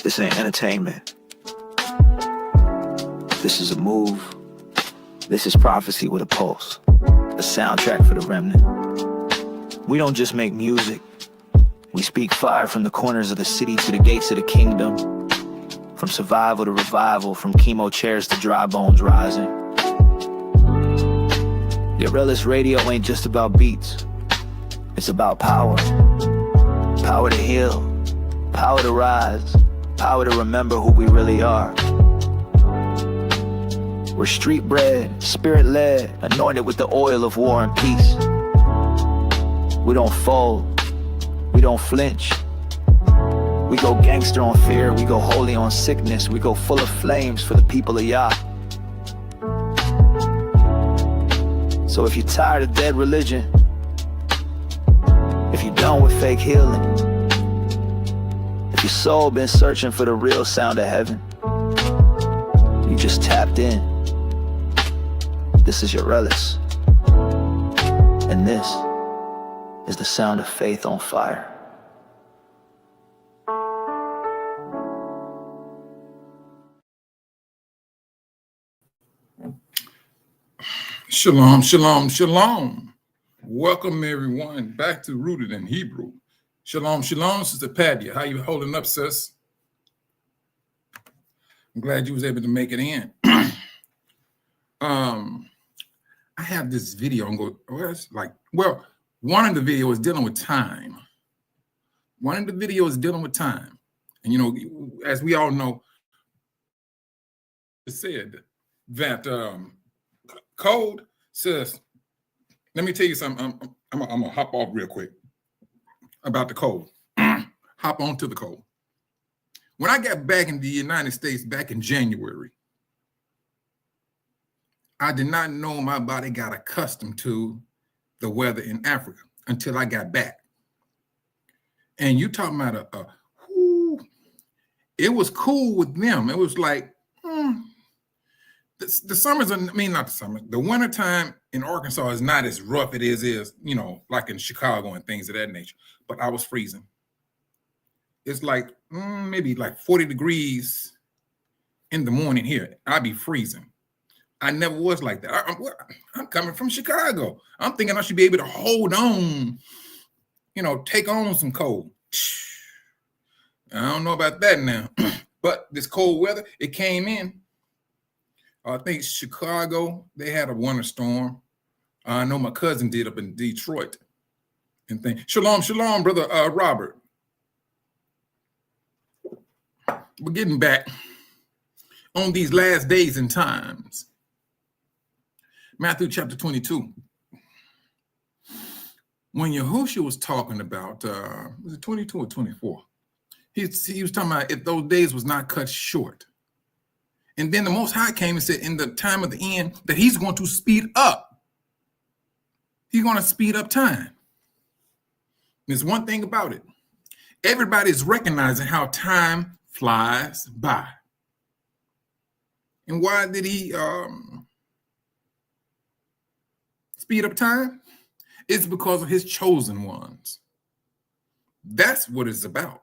This ain't entertainment. This is a move. This is prophecy with a pulse. A soundtrack for the remnant. We don't just make music. We speak fire from the corners of the city to the gates of the kingdom. From survival to revival, from chemo chairs to dry bones rising. Yorellus Radio ain't just about beats. It's about power. Power to heal. Power to rise. Power to remember who we really are. We're street bred, spirit led, anointed with the oil of war and peace. We don't fold. We don't flinch. We go gangster on fear. We go holy on sickness. We go full of flames for the people of Yah. So if you're tired of dead religion, if you're done with fake healing, if your soul been searching for the real sound of heaven, you just tapped in. This is Yorellus, and this is the sound of faith on fire. Shalom, shalom, shalom. Welcome everyone back to Rooted in Hebrew. Shalom, shalom, Sister Patty. How you holding up, sis? I'm glad you was able to make it in. I have this video. I'm going. One of the videos dealing with time. One of the videos dealing with time, and you know, as we all know, it said that code says. Let me tell you something. I'm gonna hop off real quick about the code. Hop on to the code. When I got back in the United States back in January, I did not know my body got accustomed to the weather in Africa until I got back. And you talking about it was cool with them. It was like, the summers, not the summer, the wintertime in Arkansas is not as rough it is, you know, like in Chicago and things of that nature. But I was freezing. It's like maybe like 40 degrees in the morning here. I'd be freezing. I never was like that. I'm coming from Chicago. I'm thinking I should be able to hold on, you know, take on some cold. I don't know about that now. But this cold weather, it came in. I think Chicago, they had a winter storm. I know my cousin did up in Detroit. And things. Shalom, shalom, brother Robert. We're getting back on these last days and times. Matthew chapter 22. When Yahushua was talking about, was it 22 or 24? He was talking about if those days was not cut short. And then the Most High came and said in the time of the end that he's going to speed up. He's going to speed up time. There's one thing about it. Everybody's recognizing how time flies by. And why did he speed up time? It's because of his chosen ones. That's what it's about.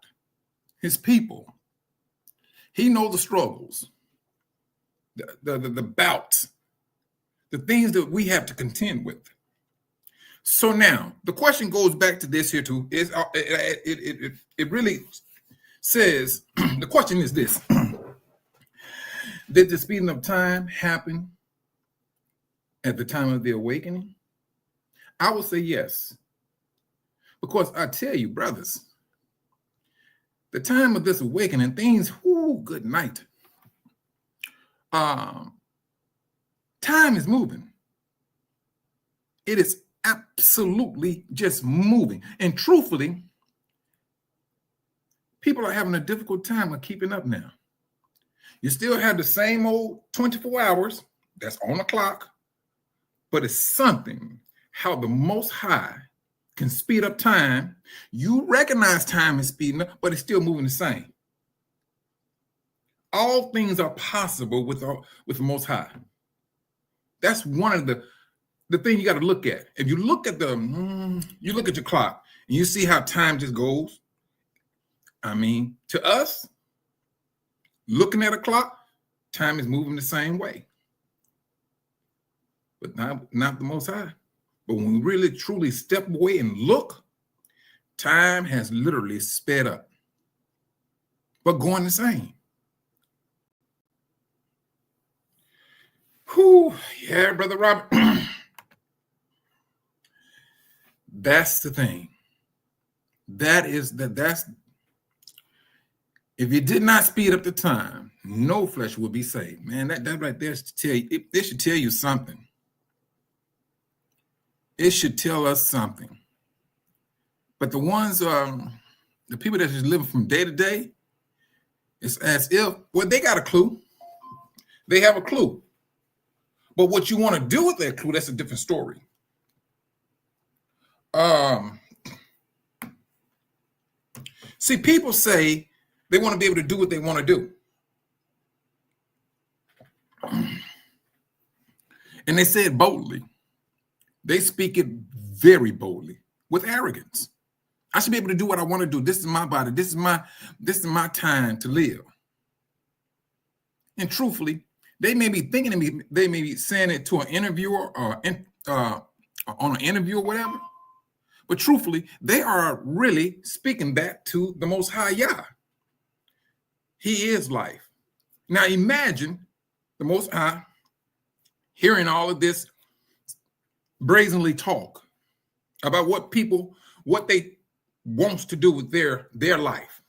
His people. He knows the struggles, the bouts, the things that we have to contend with. So now the question goes back to this here too. Is it really says the question is this: did the speeding of time happen at the time of the awakening? I would say yes, because I tell you, brothers, the time of this awakening, things. Good night. Time is moving. It is absolutely just moving. And truthfully, people are having a difficult time of keeping up now. You still have the same old 24 hours that's on the clock, but it's something how the Most High can speed up time. You recognize time is speeding up, but it's still moving the same. All things are possible with the Most High. That's one of the thing you got to look at. If you look at you look at your clock and you see how time just goes. I mean, to us, looking at a clock, time is moving the same way. But not the Most High. But when we really truly step away and look, time has literally sped up, but going the same. Whew, yeah, Brother Robert. That's the thing. That's if you did not speed up the time, no flesh will be saved. Man, that right there should tell you, it should tell you something. It should tell us something. But the ones, the people that just live from day to day, it's as if, well, they got a clue. They have a clue. But what you want to do with that clue, that's a different story. See, people say they want to be able to do what they want to do. And they say it boldly. They speak it very boldly with arrogance. I should be able to do what I want to do. This is my body. This is my time to live. And truthfully, they may be thinking of me, they may be saying it to an interviewer or on an interview or whatever. But truthfully, they are really speaking that to the Most High Yah. He is life. Now imagine the Most High hearing all of this brazenly talk about what they wants to do with their life.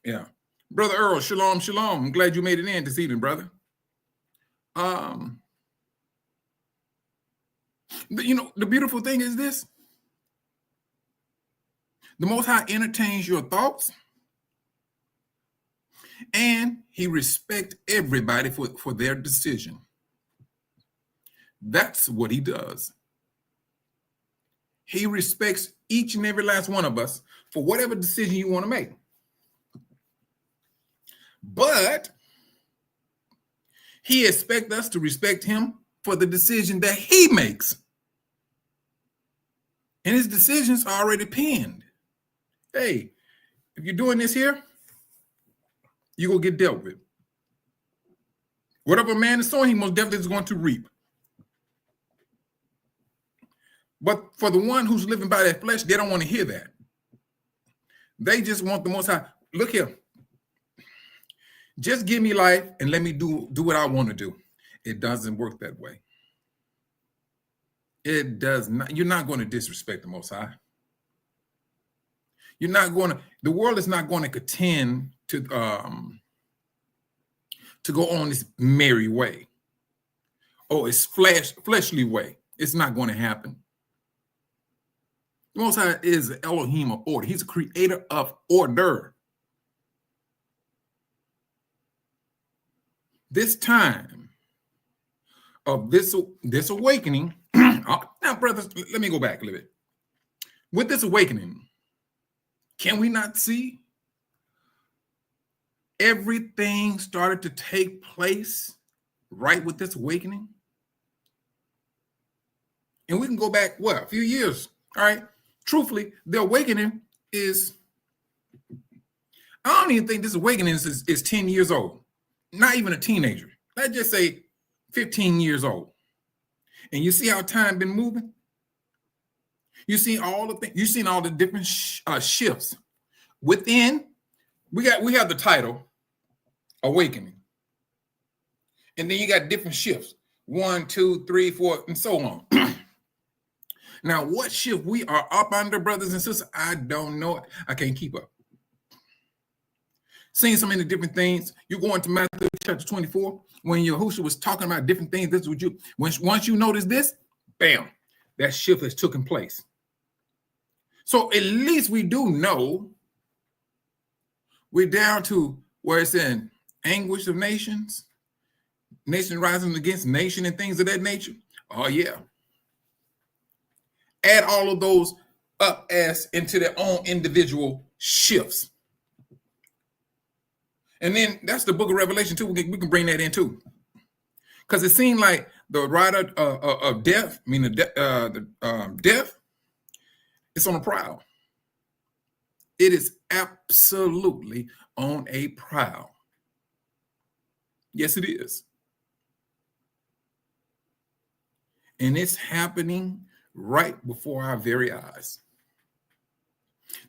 Yeah. Brother Earl, shalom, shalom. I'm glad you made it in this evening, brother. You know, the beautiful thing is this. The Most High entertains your thoughts, and he respects everybody for their decision. That's what he does. He respects each and every last one of us for whatever decision you want to make. But he expects us to respect him for the decision that he makes. And his decisions are already pinned. Hey, if you're doing this here, you're going to get dealt with. Whatever man is sowing, he most definitely is going to reap. But for the one who's living by that flesh, they don't want to hear that. They just want the Most High. Look here. Just give me life and let me do what I want to do. It doesn't work that way. It does not. You're not going to disrespect the Most High. You're not going to. The world is not going to contend to go on this merry way. Oh, it's fleshly way. It's not going to happen. The Most High is the Elohim of order. He's a creator of order. This time of this awakening, now, brothers, let me go back a little bit. With this awakening, can we not see everything started to take place right with this awakening? And we can go back, a few years, all right? Truthfully, the awakening is, I don't even think this awakening is 10 years old. Not even a teenager. Let's just say 15 years old. And you see how time been moving? You see all the things, you've seen all the different shifts. Within, we have the title, Awakening. And then you got different shifts. 1, 2, 3, 4, and so on. Now, what shift we are up under, brothers and sisters, I don't know it. I can't keep up. Seeing so many different things. You go into Matthew chapter 24, when Yahushua was talking about different things, this is what you, once you notice this, bam, that shift has taken place. So at least we do know we're down to where it's in anguish of nations, nation rising against nation and things of that nature. Oh, yeah. Add all of those up as into their own individual shifts. And then that's the book of Revelation too. We can bring that in too. Because it seemed like the rider of death, death, it's on a prowl. It is absolutely on a prowl. Yes, it is. And it's happening right before our very eyes.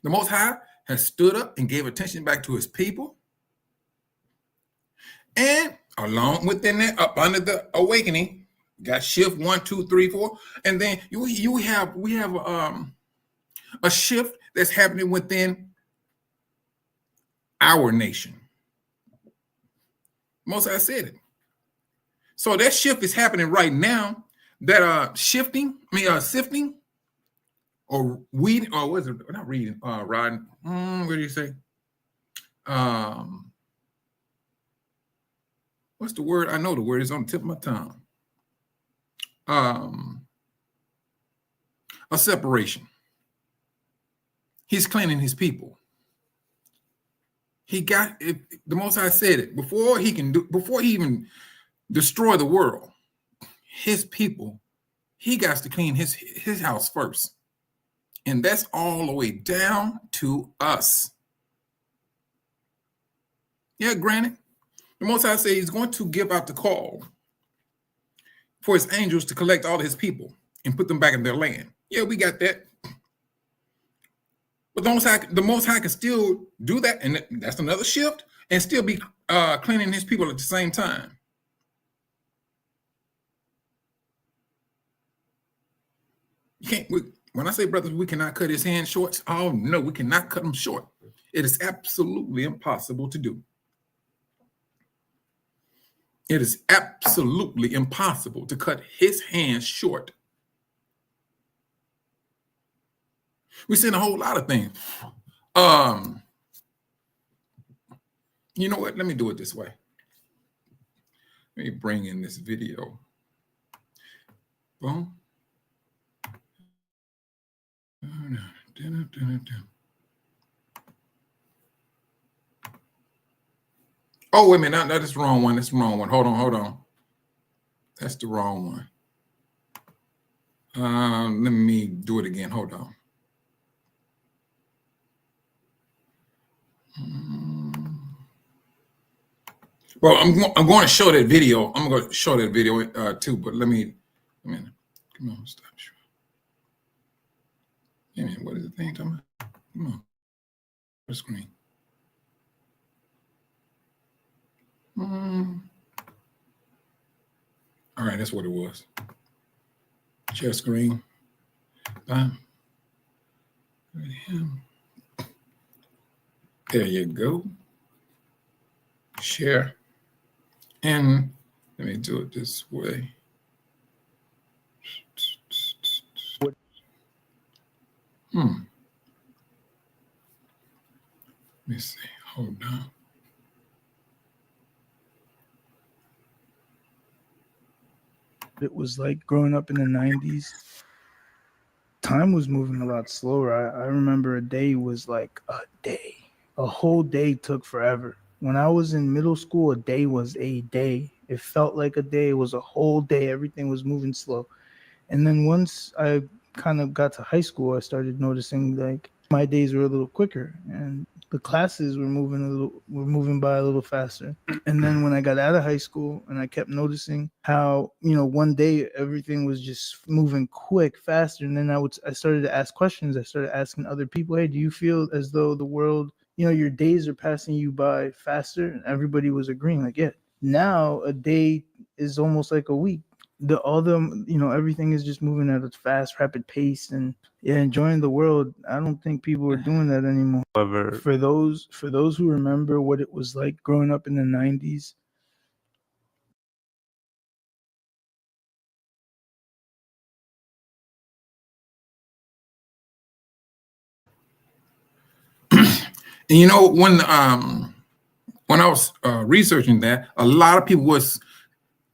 The Most High has stood up and gave attention back to his people. And along within that, up under the awakening, got shift 1, 2, 3, 4. And then we have a shift that's happening within our nation. Most High said it. So that shift is happening right now. That sifting, or weeding, or what's it? Not reading, riding. What do you say? What's the word? I know the word is on the tip of my tongue. A separation. He's cleaning his people. He got it. The Most High said it before he even destroy the world. His people, he got to clean his house first. And that's all the way down to us. Yeah, granted, the Most High said he's going to give out the call for his angels to collect all his people and put them back in their land. Yeah, we got that. But the Most High can still do that, and that's another shift, and still be cleaning his people at the same time. You can't. When I say, brothers, we cannot cut his hand short. Oh no, we cannot cut him short. It is absolutely impossible to do. It is absolutely impossible to cut his hands short. We've seen a whole lot of things. You know what? Let me do it this way. Let me bring in this video. Boom. Oh, wait a minute. That's the wrong one. That's the wrong one. Hold on. That's the wrong one. Let me do it again. Hold on. Well, I'm going to show that video. I'm going to show that video too, but let me come on, stop. Wait a minute, what is the thing talking about? Come on, the screen. All right, that's what it was. Share screen. There you go. Share. And let me do it this way. Let me see. Hold on. It was like growing up in the 90s. Time was moving a lot slower. I remember a day was like a day. A whole day took forever. When I was in middle school, a day was a day. It felt like a day. It was a whole day. Everything was moving slow. And then once I kind of got to high school, I started noticing like my days were a little quicker and the classes were moving by a little faster. And then when I got out of high school and I kept noticing how, one day everything was just moving quick, faster. And then I started to ask questions. I started asking other people, hey, do you feel as though the world, your days are passing you by faster? And everybody was agreeing like, yeah, now a day is almost like a week. Everything is just moving at a fast, rapid pace, and enjoying the world. I don't think people are doing that anymore. However, for those who remember what it was like growing up in the 90s. And when I was researching that, a lot of people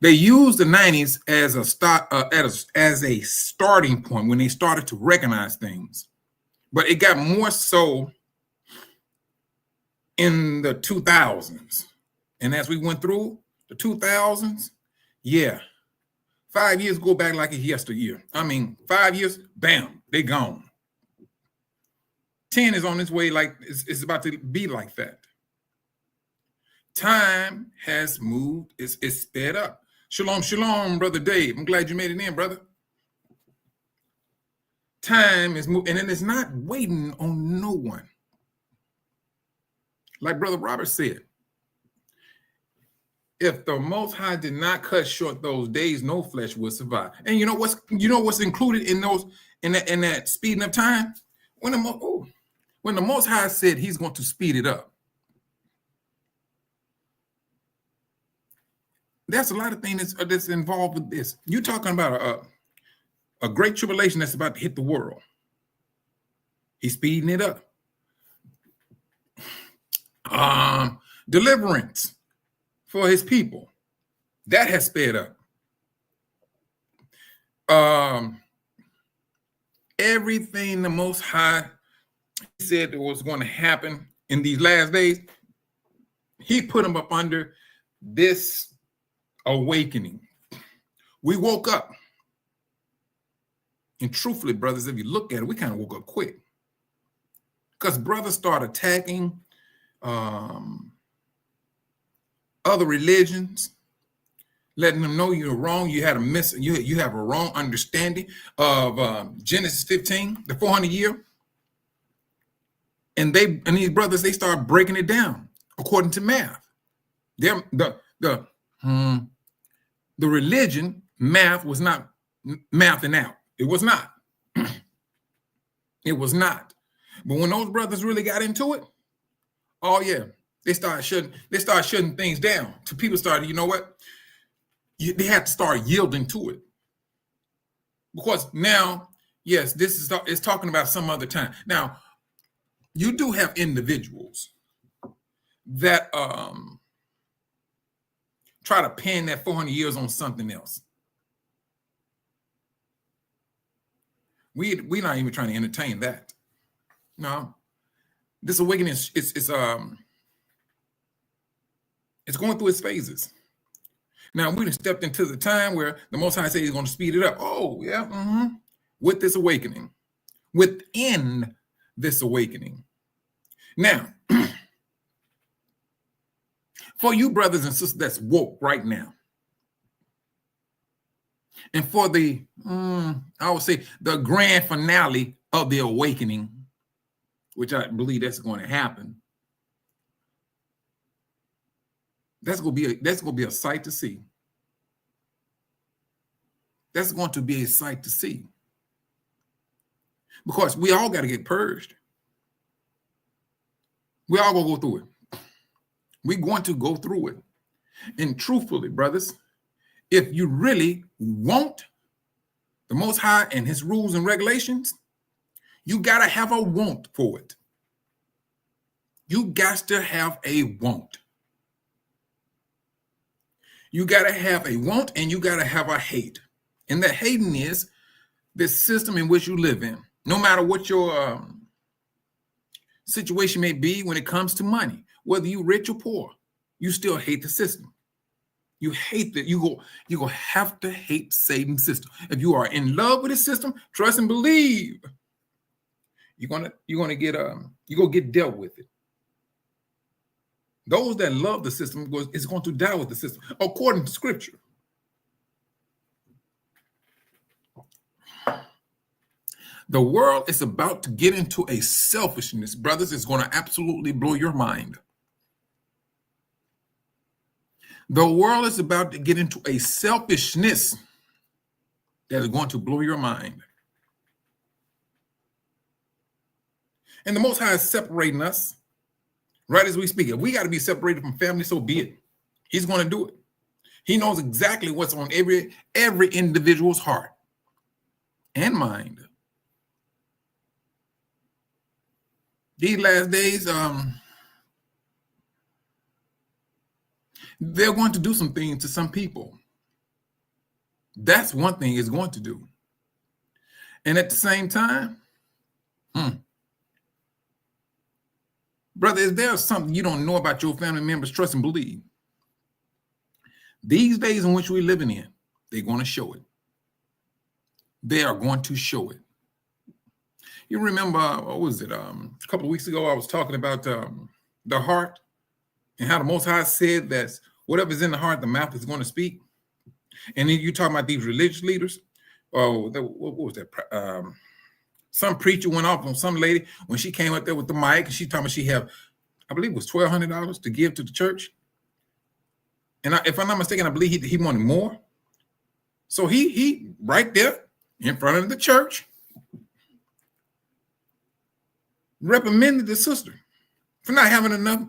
they used the 90s as a starting point when they started to recognize things. But it got more so in the 2000s. And as we went through the 2000s, 5 years go back like it's yesteryear. 5 years, bam, they gone. 10 is on its way, like it's about to be like that. Time has moved, it's sped up. Shalom, shalom, Brother Dave. I'm glad you made it in, brother. Time is moving, and it's not waiting on no one. Like Brother Robert said, if the Most High did not cut short those days, no flesh would survive. And you know what's included in those in that speeding up time? When the Most High said He's going to speed it up, there's a lot of things that's involved with this. You're talking about a great tribulation that's about to hit the world. He's speeding it up. Deliverance for His people, that has sped up. Everything the Most High said that was going to happen in these last days, He put them up under this awakening. We woke up. And truthfully, brothers, if you look at it, we kind of woke up quick. Because brothers start attacking other religions, letting them know you're wrong. You had you have a wrong understanding of Genesis 15, the 400 year. And these brothers, they start breaking it down according to math. The religion math was not mathing out. It was not. It was not. But when those brothers really got into it, oh yeah, they started shutting things down. So people started, you know what? They had to start yielding to it. Because now, yes, it's talking about some other time. Now, you do have individuals that try to pin that 400 years on something else. We're not even trying to entertain that. No, this awakening it's going through its phases. Now we have stepped into the time where the Most High says He's going to speed it up. Oh yeah, with this awakening, within this awakening. Now, for you brothers and sisters that's woke right now, and for the I would say the grand finale of the awakening, which I believe that's going to happen. That's going to be a sight to see. That's going to be a sight to see. Because we all got to get purged. We all going to go through it. We're going to go through it. And truthfully, brothers, if you really want the Most High and His rules and regulations, you got to have a want for it. You got to have a want. You got to have a want and you got to have a hate. And the hating is the system in which you live in. No matter what your situation may be when it comes to money, whether you're rich or poor, you still hate the system. You hate that. You go have to hate Satan's system. If you are in love with the system, trust and believe. You're gonna get dealt with it. Those that love the system is going to die with the system, according to Scripture. The world is about to get into a selfishness, brothers. It's going to absolutely blow your mind. The world is about to get into a selfishness that is going to blow your mind. And the Most High is separating us right as we speak. If we got to be separated from family, so be it. He's going to do it. He knows exactly what's on every individual's heart and mind. These last days, they're going to do some things to some people. That's one thing it's going to do. And at the same time, brother, is there something you don't know about your family members? Trust and believe. These days in which we're living in, they're going to show it. They are going to show it. You remember, what was it? A couple of weeks ago, I was talking about the heart and how the Most High said that whatever's in the heart, the mouth is going to speak. And then you talking about these religious leaders. Oh, what was that? Some preacher went off on some lady when she came up there with the mic, and she told me she have, I believe it was $1,200 to give to the church. And if I'm not mistaken, I believe he wanted more. So he right there in front of the church reprimanded the sister for not having enough,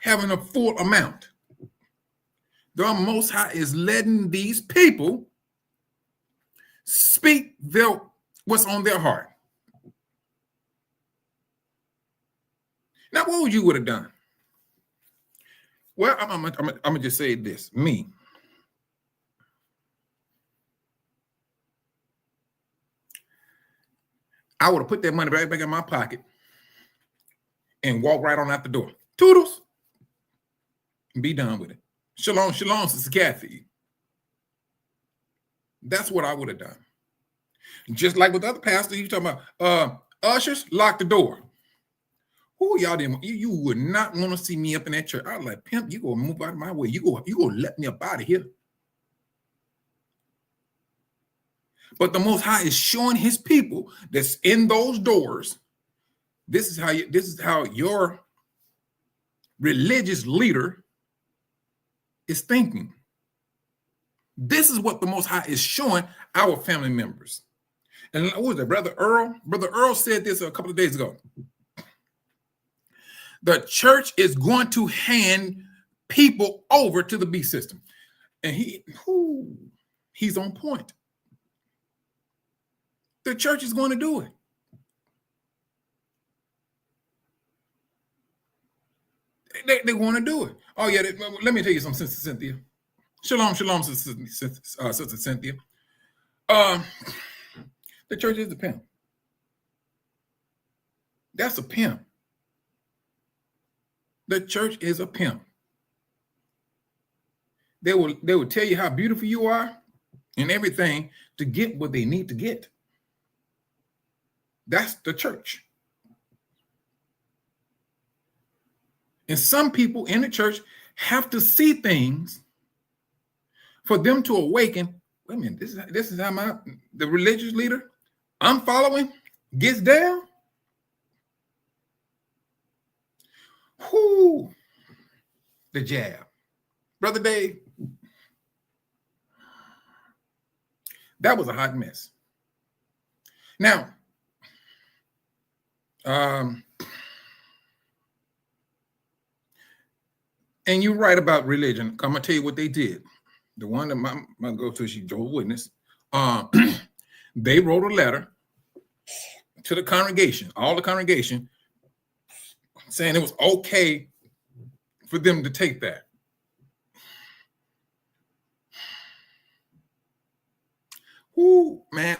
having a full amount. The Most High is letting these people speak what's on their heart. Now, what would you would have done? Well, I'm gonna just say this. Me, I would have put that money right back in my pocket and walk right on out the door. Toodles. And be done with it. Shalom, shalom, Sister Kathy. That's what I would have done. Just like with other pastors, you talking about ushers, lock the door. Who y'all didn't? You would not want to see me up in that church. I was like, pimp, you gonna move out of my way. You gonna let me up out of here. But the Most High is showing his people that's in those doors. This is how your religious leader is thinking. This is what the Most High is showing our family members. And what was it, Brother Earl? Brother Earl said this a couple of days ago. The church is going to hand people over to the beast system. And he's on point. The church is going to do it. They want to do it. Oh, yeah. Let me tell you something, Sister Cynthia. Shalom, shalom, Sister Cynthia. The church is the pimp. That's a pimp. The church is a pimp. They will tell you how beautiful you are and everything to get what they need to get. That's the church. And some people in the church have to see things for them to awaken. Wait a minute, this is how the religious leader I'm following gets down. The jab. Brother Dave, that was a hot mess. Now, and you're right about religion. I'm going to tell you what they did. The one that my go-to, she Jehovah's Witness, they wrote a letter to the congregation, all the congregation, saying it was okay for them to take that. Man.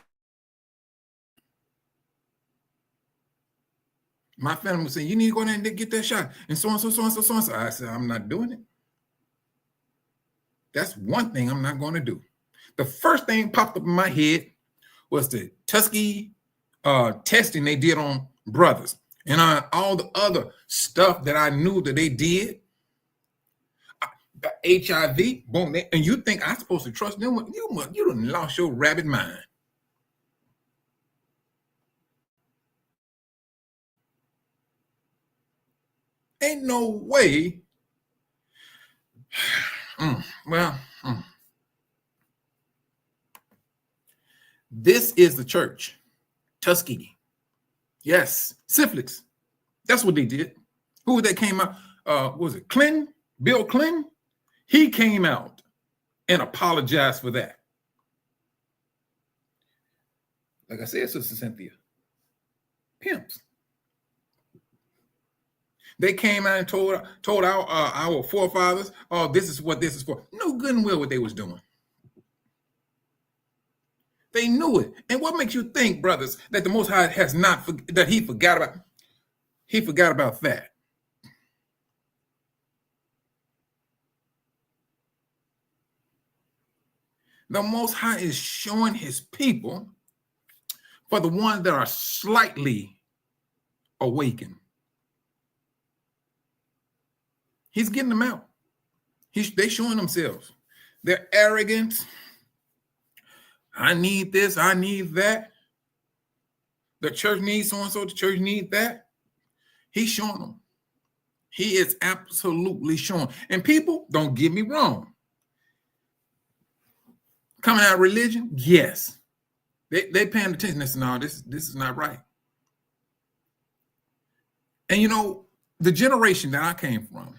My family was saying, you need to go in there and get that shot. And so on, so on, so on, so on. I said, I'm not doing it. That's one thing I'm not going to do. The first thing popped up in my head was the Tuskegee testing they did on brothers. And all the other stuff that I knew that they did. The HIV, boom, and you think I'm supposed to trust them? You done lost your rabbit mind. Ain't no way. This is the church. Tuskegee. Yes. Syphilis. That's what they did. Who that came out? Was it Clinton? Bill Clinton? He came out and apologized for that. Like I said, Sister Cynthia, pimps. They came out and told our forefathers, oh, this is what this is for. No good and well what they was doing. They knew it. And what makes you think, brothers, that the Most High has not, that he forgot about that? The Most High is showing his people, for the ones that are slightly awaken. He's getting them out. They showing themselves. They're arrogant. I need this. I need that. The church needs so-and-so. The church needs that. He's showing them. He is absolutely showing. And people, don't get me wrong. Coming out of religion, yes. They paying attention. They say, no, this is not right. And you know, the generation that I came from,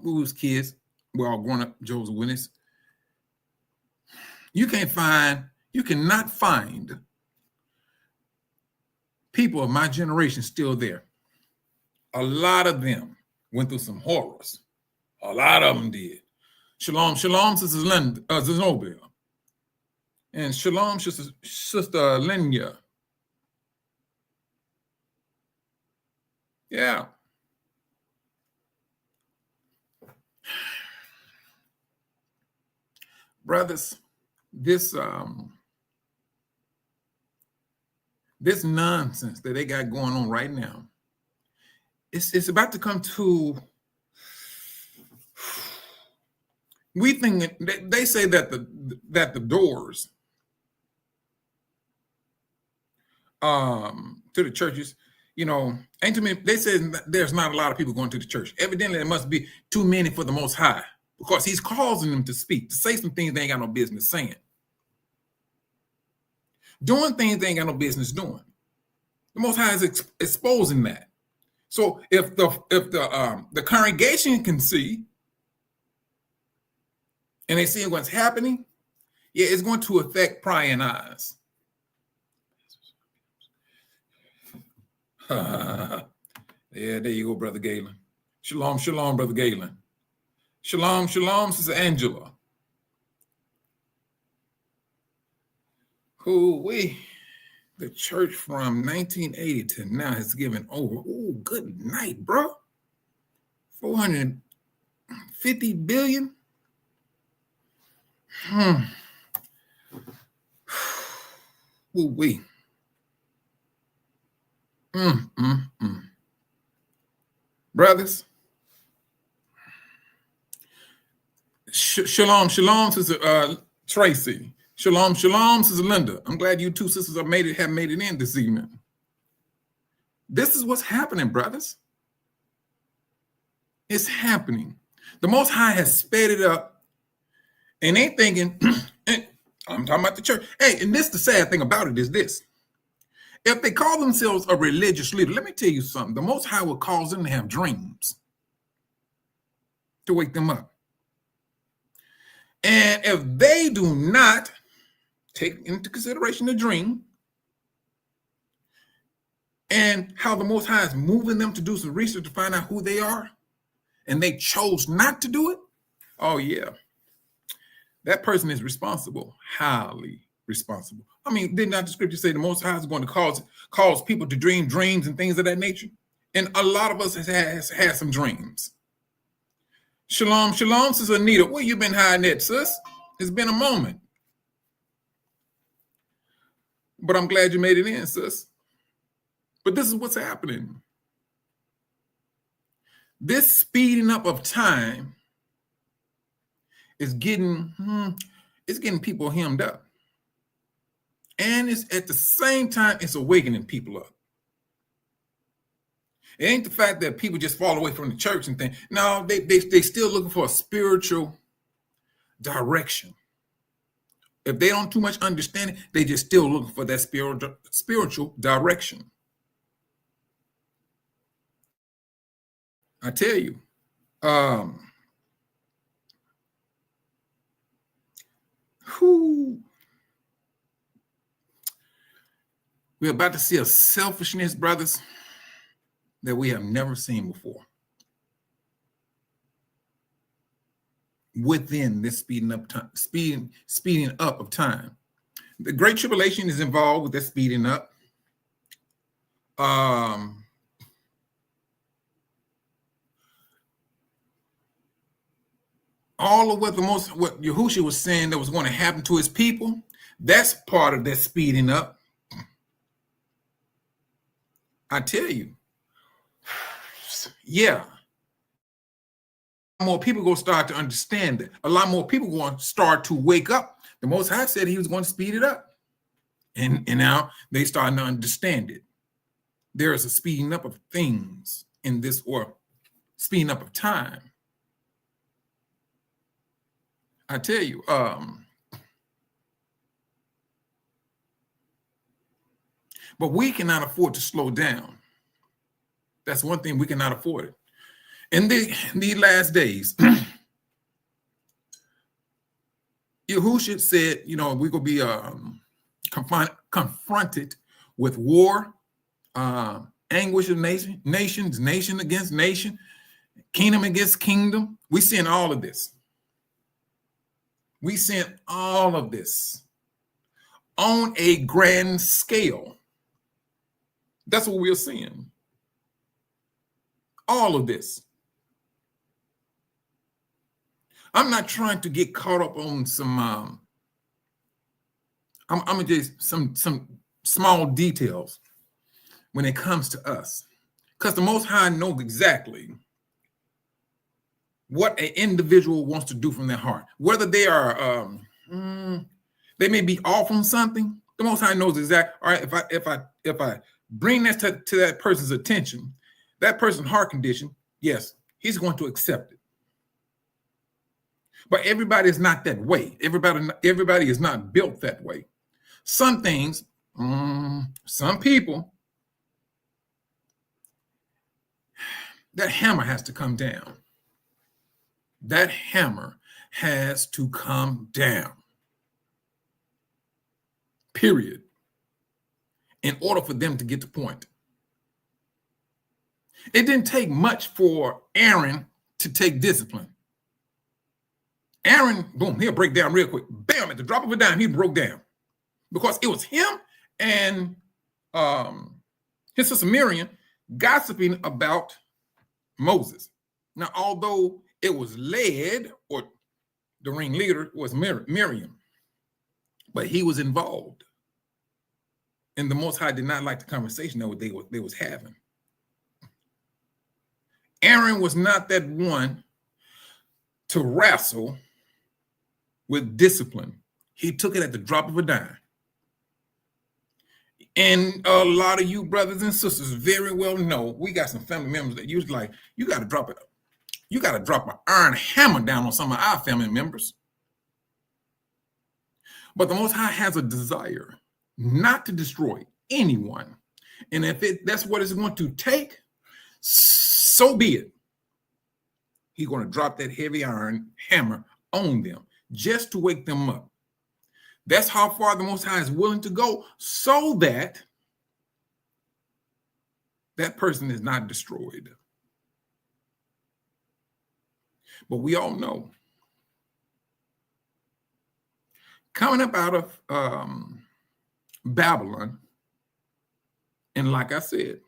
we was kids, we're all growing up, Jehovah's Witness. You cannot find people of my generation still there. A lot of them went through some horrors. A lot of them did. Shalom, Sister Zenobia. And shalom, Sister Lenya. Yeah. Brothers, this nonsense that they got going on right now, it's about to come to. We think they say that the doors to the churches, you know, ain't too many. They say there's not a lot of people going to the church. Evidently, there must be too many for the Most High, because he's causing them to speak, to say some things they ain't got no business saying, doing things they ain't got no business doing. The Most High is exposing that. So if the congregation can see, and they see what's happening, yeah, it's going to affect prying eyes. Yeah, there you go, Brother Galen. Shalom, shalom, Brother Galen. Shalom, shalom, Sister Angela. The church from 1980 to now has given over, good night, bro. 450 billion. Ooh-wee. Brothers, shalom, shalom, Sister Tracy. Shalom, shalom, Sister Linda. I'm glad you two sisters have made it in this evening. This is what's happening, brothers. It's happening. The Most High has sped it up, and they thinking, and I'm talking about the church. Hey, and this, the sad thing about it is this. If they call themselves a religious leader, let me tell you something. The Most High will cause them to have dreams to wake them up. And if they do not take into consideration the dream and how the Most High is moving them to do some research to find out who they are, and they chose not to do it, oh yeah, that person is responsible, highly responsible. I mean, did not the scripture say the Most High is going to cause people to dream dreams and things of that nature? And a lot of us has had some dreams. Shalom, shalom, Sister Anita. Where you been hiding at, sis? It's been a moment. But I'm glad you made it in, sis. But this is what's happening. This speeding up of time is getting people hemmed up. And it's at the same time, it's awakening people up. It ain't the fact that people just fall away from the church and think, no, they still looking for a spiritual direction. If they don't too much understand it, they just still looking for that spiritual direction. I tell you, we're about to see a selfishness, brothers, that we have never seen before. Within this speeding up of time. The Great Tribulation is involved with that speeding up. All of what Yahushua was saying that was going to happen to his people, that's part of that speeding up. I tell you, yeah. More people going to start to understand that. A lot more people going to start to wake up. The Most High said he was going to speed it up. And now they starting to understand it. There is a speeding up of things in this, or speeding up of time. I tell you, but we cannot afford to slow down. That's one thing, we cannot afford it. In these last days, Yahushua said, you know, we're going to be confronted with war, anguish of nations, nation against nation, kingdom against kingdom. We're seeing all of this. We're seeing all of this on a grand scale. That's what we're seeing. All of this. I'm not trying to get caught up on some I'm just some small details when it comes to us, because the Most High knows exactly what an individual wants to do from their heart. Whether they are they may be off on something, the Most High knows exactly. All right, if I bring that to that person's attention, that person's heart condition, yes, he's going to accept it. But everybody is not that way. Everybody is not built that way. Some things, some people, that hammer has to come down. That hammer has to come down. Period. In order for them to get the point. It didn't take much for Aaron to take discipline. Aaron, boom, he'll break down real quick. Bam, at the drop of a dime, he broke down. Because it was him and his sister Miriam gossiping about Moses. Now, although it was led, or the ringleader was Miriam, but he was involved. And the Most High did not like the conversation that they was having. Aaron was not that one to wrestle with discipline. He took it at the drop of a dime. And a lot of you brothers and sisters very well know, we got some family members that usually like, you got to drop it. You got to drop an iron hammer down on some of our family members. But the Most High has a desire not to destroy anyone. And if that's what it's going to take, so be it. He's going to drop that heavy iron hammer on them just to wake them up. That's how far the Most High is willing to go, so that that person is not destroyed. But we all know, coming up out of Babylon, and like I said,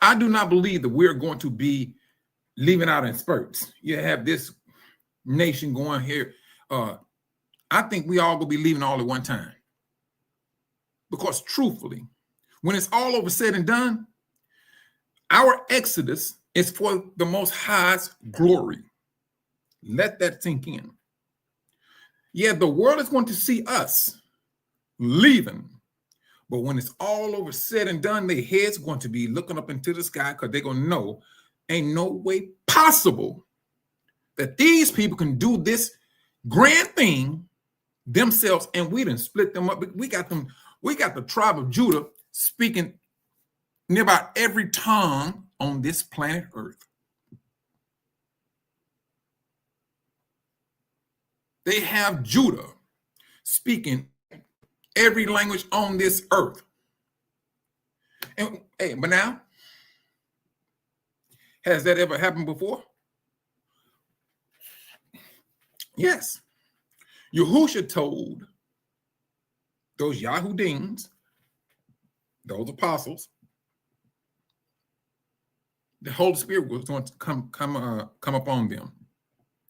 I do not believe that we're going to be leaving out in spurts. You have this nation going here. I think we all gonna be leaving all at one time. Because truthfully, when it's all over said and done, our exodus is for the Most High's glory. Let that sink in. Yeah, the world is going to see us leaving. But when it's all over said and done, their heads are going to be looking up into the sky, because they're going to know ain't no way possible that these people can do this grand thing themselves, and we done split them up. We got the tribe of Judah speaking nearby every tongue on this planet Earth. They have Judah speaking every language on this earth. And hey, but now, has that ever happened before? Yes. Yahushua told those Yahudims, those apostles, the Holy Spirit was going to come upon them.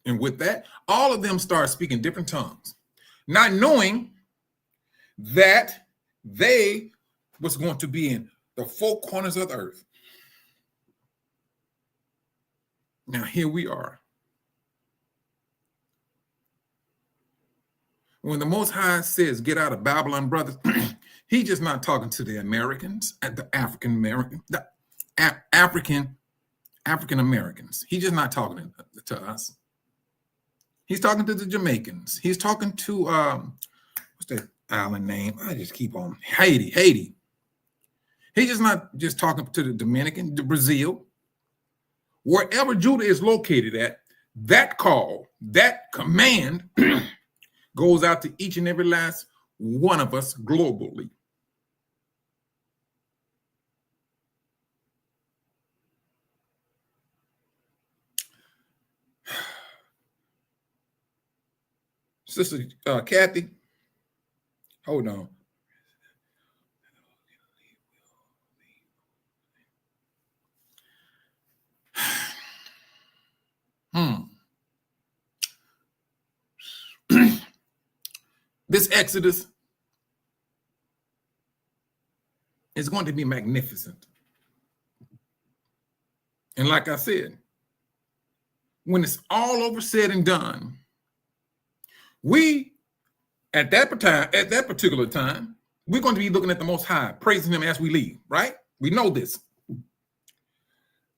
And with that, all of them started speaking different tongues, not knowing that they was going to be in the four corners of the earth. Now here we are. When the Most High says, get out of Babylon, brothers, he's just not talking to the Americans, the African American, the African Americans. He's just not talking to us. He's talking to the Jamaicans. He's talking to, what's that island name? I just keep on, Haiti. He's just not just talking to the Dominican, the Brazil. Wherever Judah is located at, that call, that command goes out to each and every last one of us globally. Sister Kathy, hold on. This Exodus is going to be magnificent. And like I said, when it's all over said and done, we, at that particular time, we're going to be looking at the Most High, praising him as we leave, right? We know this.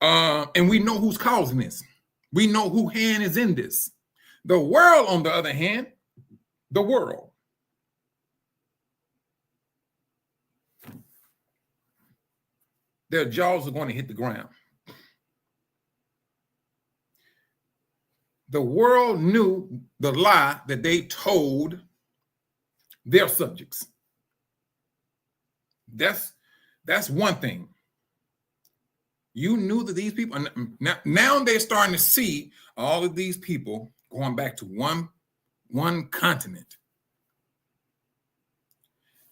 And we know who's causing this. We know whose hand is in this. The world, on the other hand, the world. Their jaws are going to hit the ground. The world knew the lie that they told their subjects. That's one thing. You knew that these people, now they're starting to see all of these people going back to one continent.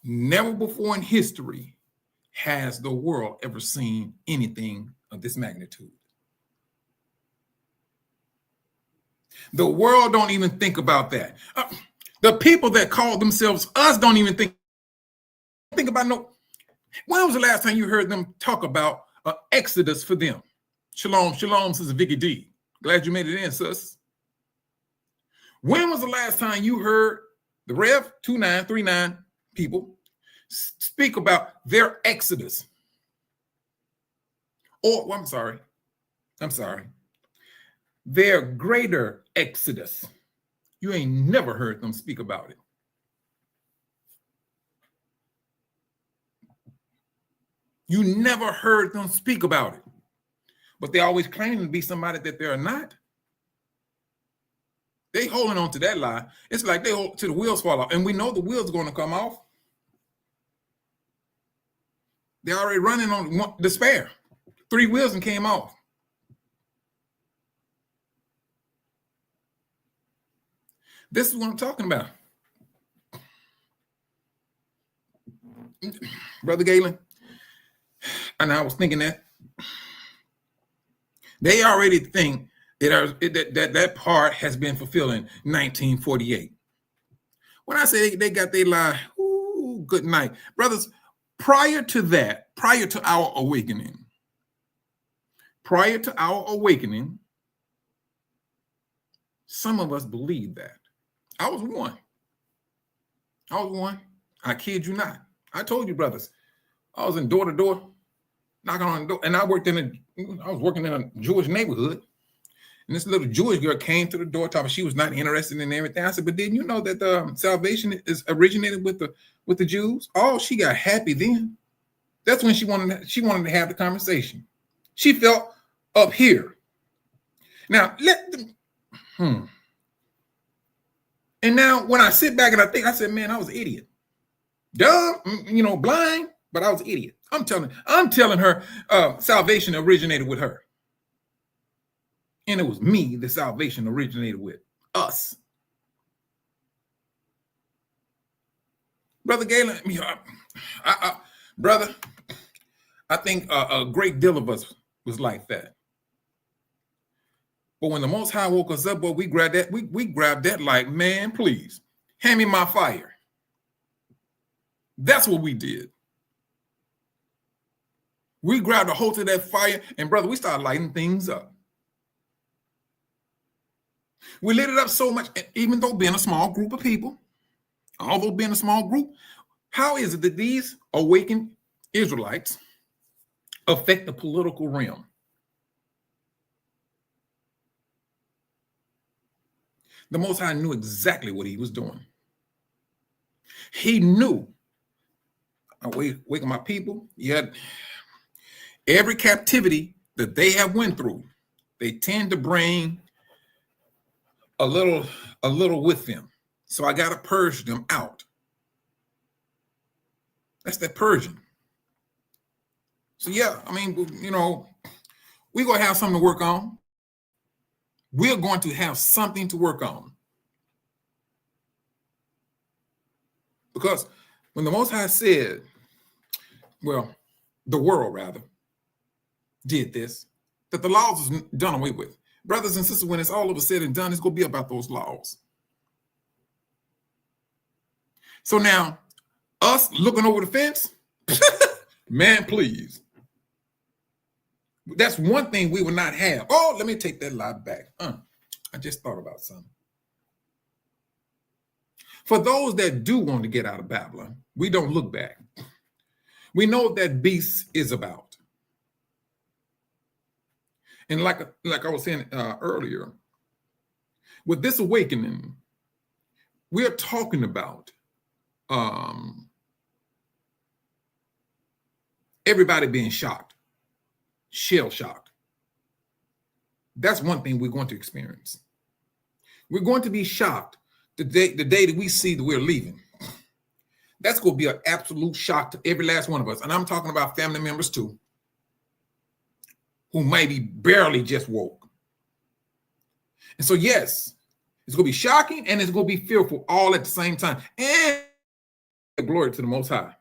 Never before in history has the world ever seen anything of this magnitude. The world don't even think about that. The people that call themselves us don't even think about no. When was the last time you heard them talk about an exodus for them? Shalom, Sister Vicky D. Glad you made it in, sis. When was the last time you heard the Rev 2939 people speak about their exodus? Or, I'm sorry. Their greater exodus. You ain't never heard them speak about it. You never heard them speak about it. But they always claim to be somebody that they're not. They holding on to that lie. It's like they hold to the wheels fall off. And we know the wheels are going to come off. They're already running on despair. 3 wheels and came off. This is what I'm talking about. Brother Galen, and I was thinking that they already think that part has been fulfilled in 1948. When I say they got their lie, ooh, good night. Brothers, prior to our awakening, some of us believed that. I was one. I kid you not. I told you, brothers, I was in door to door, knocking on the door, and I was working in a Jewish neighborhood, and this little Jewish girl came to the door, talking she was not interested in everything. I said, but didn't you know that salvation is originated with the Jews? Oh, she got happy then. That's when she wanted to have the conversation. She felt up here. Now And now when I sit back and I said, man, I was an idiot. Dumb, blind, but I was an idiot. I'm telling her salvation originated with her. And it was me the salvation originated with. Us. Brother Galen, brother, I think a great deal of us was like that. But when the Most High woke us up, boy, we grabbed that. We grabbed that like, man, please, hand me my fire. That's what we did. We grabbed a hold of that fire, and brother, we started lighting things up. We lit it up so much, even though being a small group of people, although being a small group, how is it that these awakened Israelites affect the political realm? The Most High knew exactly what he was doing. He knew, waking my people, yet every captivity that they have went through, they tend to bring a little with them. So I got to purge them out. That's that purging. So yeah, I mean, you know, we're going to have something to work on. We're going to have something to work on. Because when the Most High said, well, the world rather, did this, that the laws is done away with. Brothers and sisters, when it's all over said and done, it's going to be about those laws. So now, us looking over the fence, man, please. That's one thing we will not have. Oh, let me take that lie back. I just thought about something. For those that do want to get out of Babylon, we don't look back. We know what that beast is about. And like I was saying earlier, with this awakening, we're talking about everybody being shocked, shell shocked. That's one thing we're going to experience. We're going to be shocked the day that we see that we're leaving. That's going to be an absolute shock to every last one of us. And I'm talking about family members too, who maybe barely just woke. And so, yes, it's going to be shocking and it's going to be fearful all at the same time. And glory to the Most High.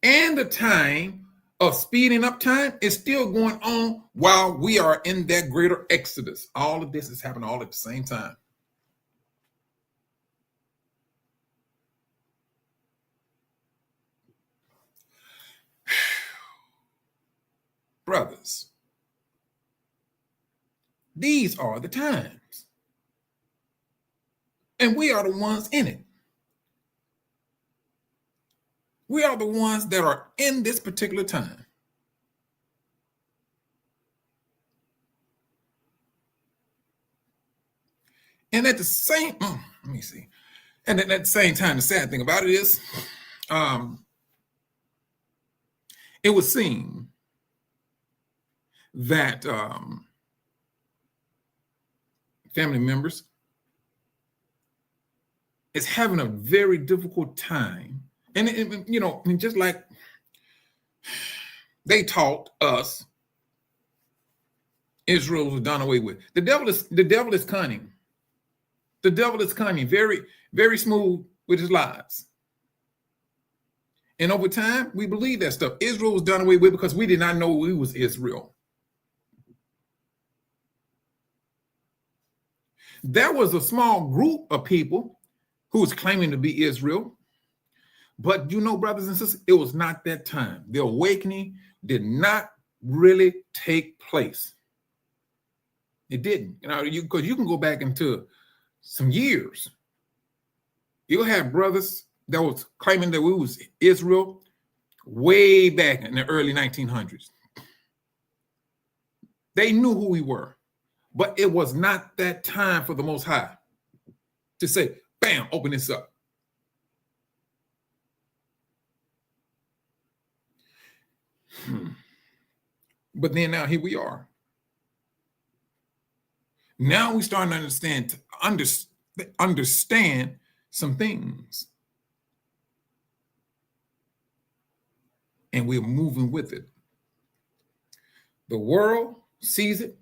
And the time of speeding up time is still going on while we are in that greater exodus. All of this is happening all at the same time. Brothers, these are the times. And we are the ones in it. We are the ones that are in this particular time. And at the same, let me see. And at the same time, the sad thing about it is, it was seen that family members is having a very difficult time. And, you know, just like they taught us, Israel was done away with. The devil is cunning. The devil is cunning, very, very smooth with his lies. And over time, we believe that stuff. Israel was done away with because we did not know we was Israel. There was a small group of people who was claiming to be Israel. But you know, brothers and sisters, it was not that time. The awakening did not really take place. It didn't. You know, because you can go back into some years. You'll have brothers that was claiming that we was Israel way back in the early 1900s. They knew who we were, but it was not that time for the Most High to say, bam, open this up. But then now here we are. Now we starting to understand some things. And we're moving with it. The world sees it.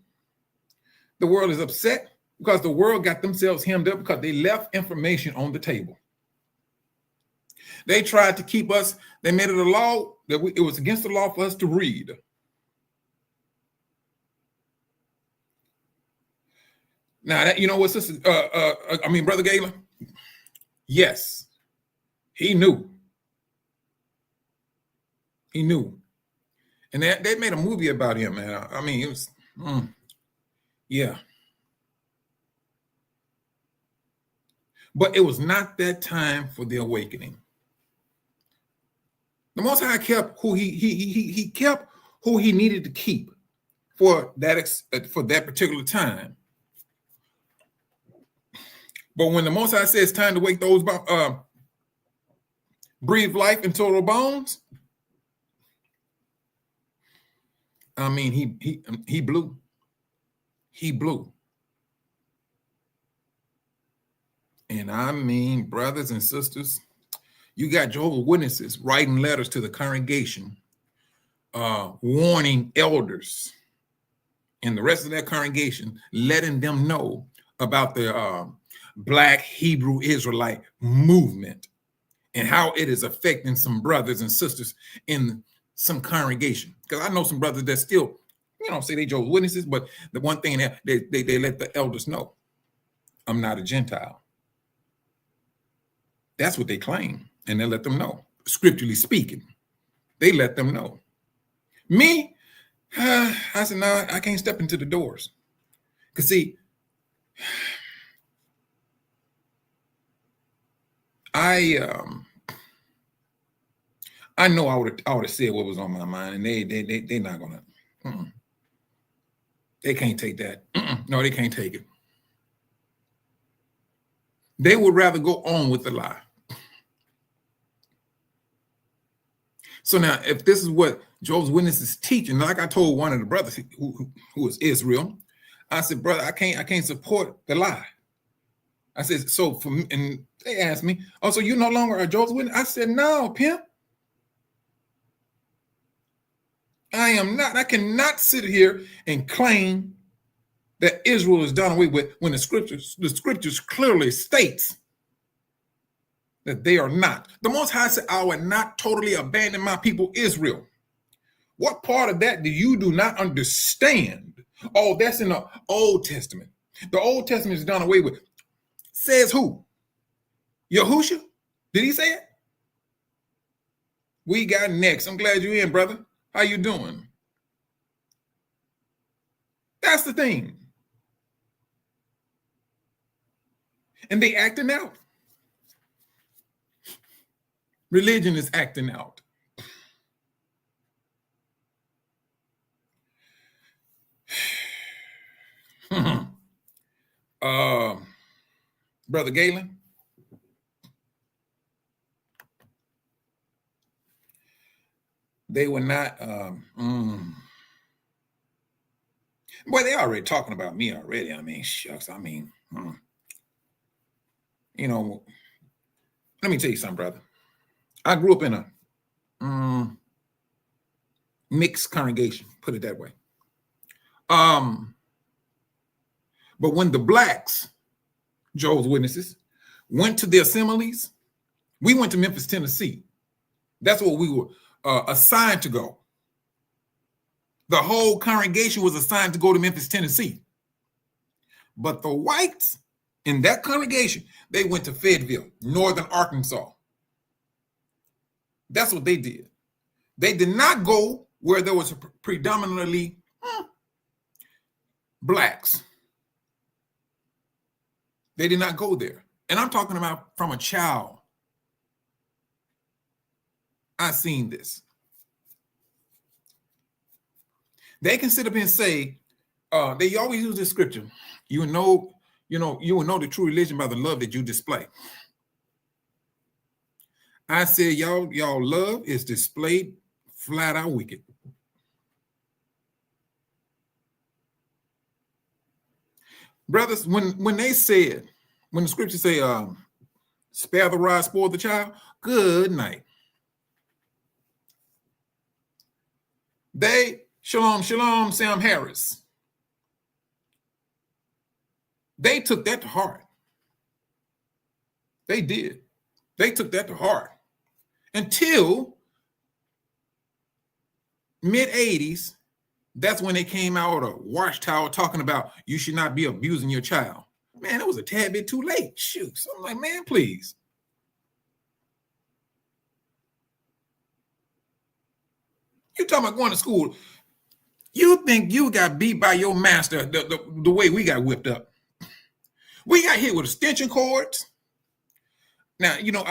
The world is upset because the world got themselves hemmed up because they left information on the table. They tried to keep us, they made it a law that it was against the law for us to read. Now, that, you know what, sister, Brother Galen? Yes, he knew. He knew. And they made a movie about him, man. I mean, it was, yeah. But it was not that time for the awakening. The Most High kept who he kept who he needed to keep for that particular time. But when the Most High says it's time to wake those breathe life into the bones, I mean, he blew. He blew. And I mean, brothers and sisters, you got Jehovah's Witnesses writing letters to the congregation, warning elders and the rest of their congregation, letting them know about the Black Hebrew Israelite movement and how it is affecting some brothers and sisters in some congregation. Because I know some brothers that still, say they Jehovah's Witnesses, but the one thing that they let the elders know, I'm not a Gentile. That's what they claim. And they let them know, scripturally speaking. They let them know. Me, I said, no, I can't step into the doors. Because see, I know I would have said what was on my mind, and they're not gonna. They can't take that. No, they can't take it. They would rather go on with the lie. So now, if this is what Jehovah's Witnesses is teaching, like I told one of the brothers who is Israel, I said, brother, I can't support the lie. I said, so for me, and they asked me, oh, so you no longer a Jehovah's Witness? I said, no, pimp. I am not. I cannot sit here and claim that Israel is done away with when the scriptures clearly states that they are not. The Most High said, I will not totally abandon my people Israel. What part of that do you do not understand? Oh, that's in the Old Testament. The Old Testament is done away with. Says who? Yahushua? Did he say it? We got next. I'm glad you're in, brother. How you doing? That's the thing. And they acting out. Religion is acting out. Brother Galen. They were not, boy, they already talking about me already. I mean, shucks, I mean, let me tell you something, brother. I grew up in a mixed congregation, put it that way. But when the blacks, Jehovah's Witnesses, went to the assemblies, we went to Memphis, Tennessee. That's where we were assigned to go. The whole congregation was assigned to go to Memphis, Tennessee. But the whites in that congregation, they went to Fayetteville, northern Arkansas. That's what they did. They did not go where there was predominantly blacks. They did not go there. And I'm talking about from a child. I've seen this. They can sit up and say, they always use this scripture. You will know the true religion by the love that you display. I said, y'all love is displayed flat out wicked. Brothers, when they said, when the scriptures say, spare the rod, spoil the child, good night. They, Shalom, Sam Harris, they took that to heart. They did. They took that to heart. Until mid-'80s, that's when they came out of Watchtower talking about you should not be abusing your child. Man, it was a tad bit too late. Shoot. So I'm like, man, please. talking about going to school. You think you got beat by your master the way we got whipped up. We got hit with extension cords. Now, you know,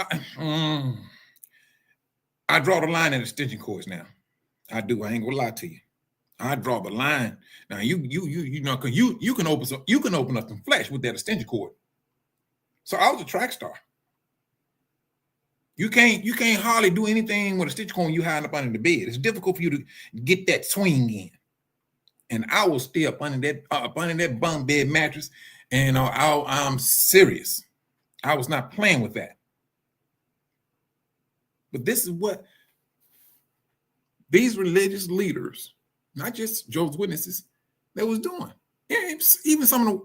I draw the line at extension cords now. I do. I ain't gonna lie to you. I draw the line. Now you know, cause you can open up some flesh with that extension cord. So I was a track star. You can't hardly do anything with a extension cord when you hiding up under the bed. It's difficult for you to get that swing in. And I will stay up under that bunk bed mattress, and I'm serious. I was not playing with that. But this is what these religious leaders, not just Jehovah's Witnesses, they was doing. Yeah, even some of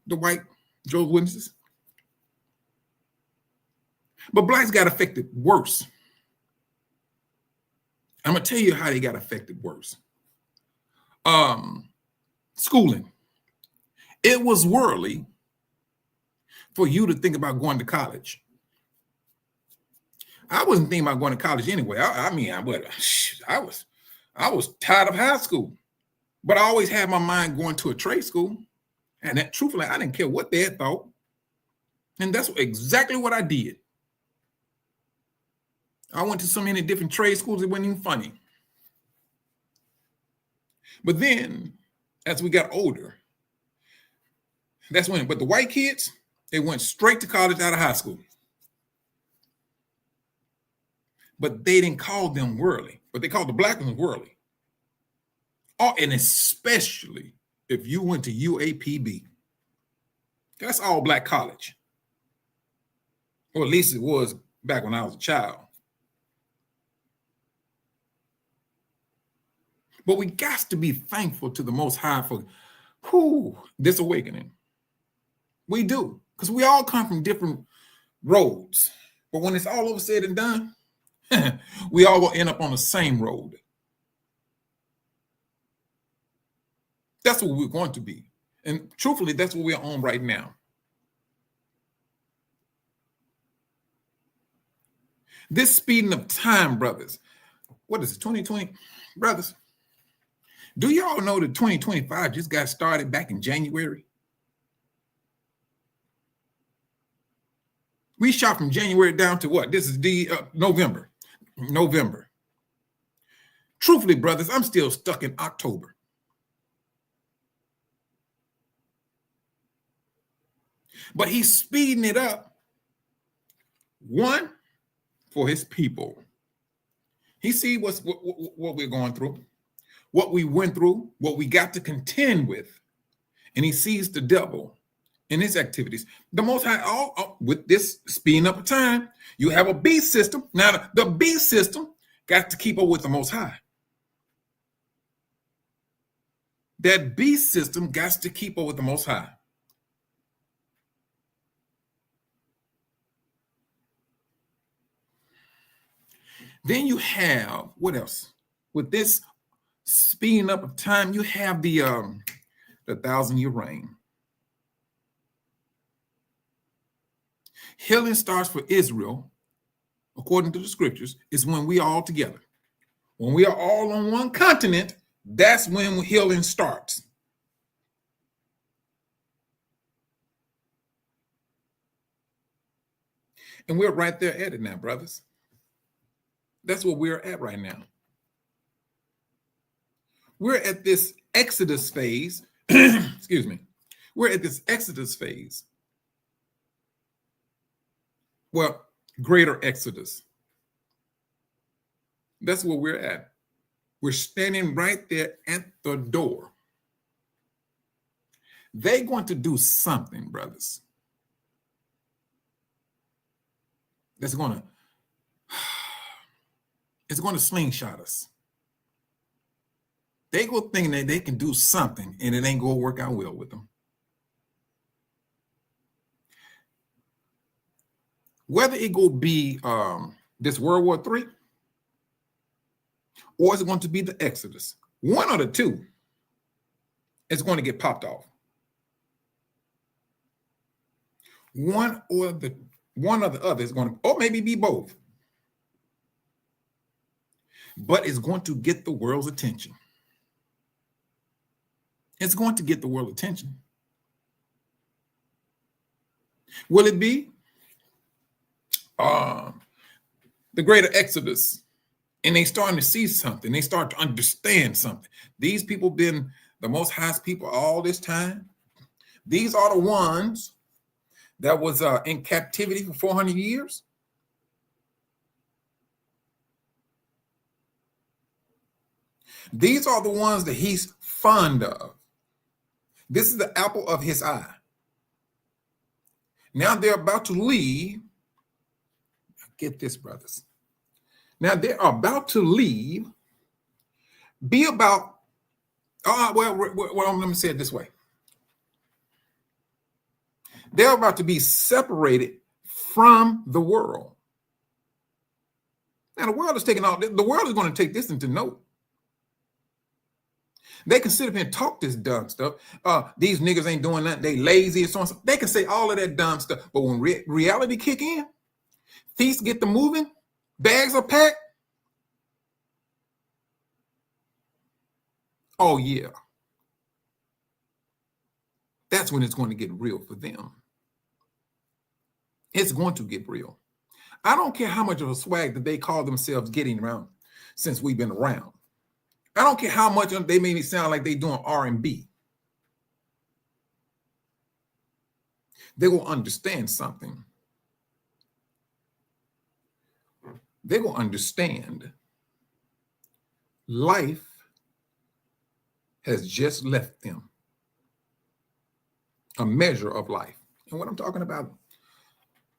the white Jehovah's Witnesses. But blacks got affected worse. I'm gonna tell you how they got affected worse. Schooling. It was worldly for you to think about going to college. I wasn't thinking about going to college anyway. I was tired of high school, but I always had my mind going to a trade school. And that, truthfully, I didn't care what they had thought. And that's exactly what I did. I went to so many different trade schools, it wasn't even funny. But then, as we got older, but the white kids, they went straight to college out of high school. But they didn't call them worldly, but they called the black ones worldly. Oh, and especially if you went to UAPB. That's all black college. Or at least it was back when I was a child. But we got to be thankful to the Most High for this awakening. We do, because we all come from different roads. But when it's all over said and done, we all will end up on the same road. That's what we're going to be. And truthfully, that's what we're on right now. This speeding of time, brothers. What is it, 2020? Brothers, do y'all know that 2025 just got started back in January? We shot from January down to what? This is November. Truthfully, brothers, I'm still stuck in October. But he's speeding it up. One, for his people. He sees what we're going through, what we went through, what we got to contend with. And he sees the devil in his activities. The Most High, with this speeding up of time, you have a beast system. Now, the beast system got to keep up with the Most High. That beast system got to keep up with the Most High. Then you have, what else? With this speeding up of time, you have the 1,000-year reign. Healing starts for Israel, according to the scriptures, is when we are all together. When we are all on one continent, that's when healing starts. And we're right there at it now, brothers. That's where we're at right now. We're at this Exodus phase. Excuse me. We're at this Exodus phase. Well, greater Exodus. That's where we're at. We're standing right there at the door. They're going to do something, brothers. It's going to slingshot us. They go thinking that they can do something and it ain't going to work out well with them. Whether it go be this World War III or is it going to be the Exodus, one of the two is going to get popped off. One or the other is going to, or maybe be both. but it's going to get the world's attention. It's going to get the world's attention. Will it be the greater exodus? And they starting to see something. They start to understand something. These people been the Most High's people all this time. These are the ones that was in captivity for 400 years. These are the ones that he's fond of. This is the apple of his eye. Now they're about to leave. Get this, brothers. Now they're about to leave. Be about, well, let me say it this way. They're about to be separated from the world. Now the world is taking all, the world is going to take this into note. They can sit up here and talk this dumb stuff. These niggas ain't doing nothing. They lazy and so on. They can say all of that dumb stuff. But when reality kick in, feast get the moving, bags are packed. Oh, yeah. That's when it's going to get real for them. It's going to get real. I don't care how much of a swag that they call themselves getting around since we've been around. I don't care how much they made me sound like they doing R&B. They will understand something. They will understand life has just left them a measure of life. And what I'm talking about,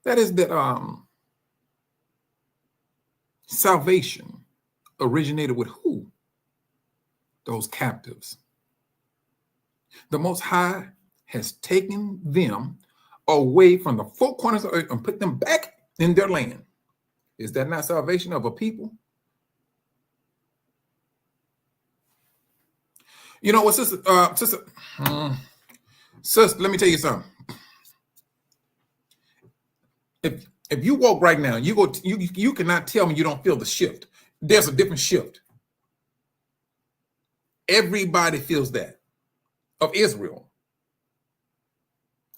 that is that salvation originated with who? Those captives. The Most High has taken them away from the four corners of earth and put them back in their land. Is that not salvation of a people? You know what, sister, let me tell you something. If you walk right now, you cannot tell me you don't feel the shift. There's a different shift. Everybody feels that of Israel.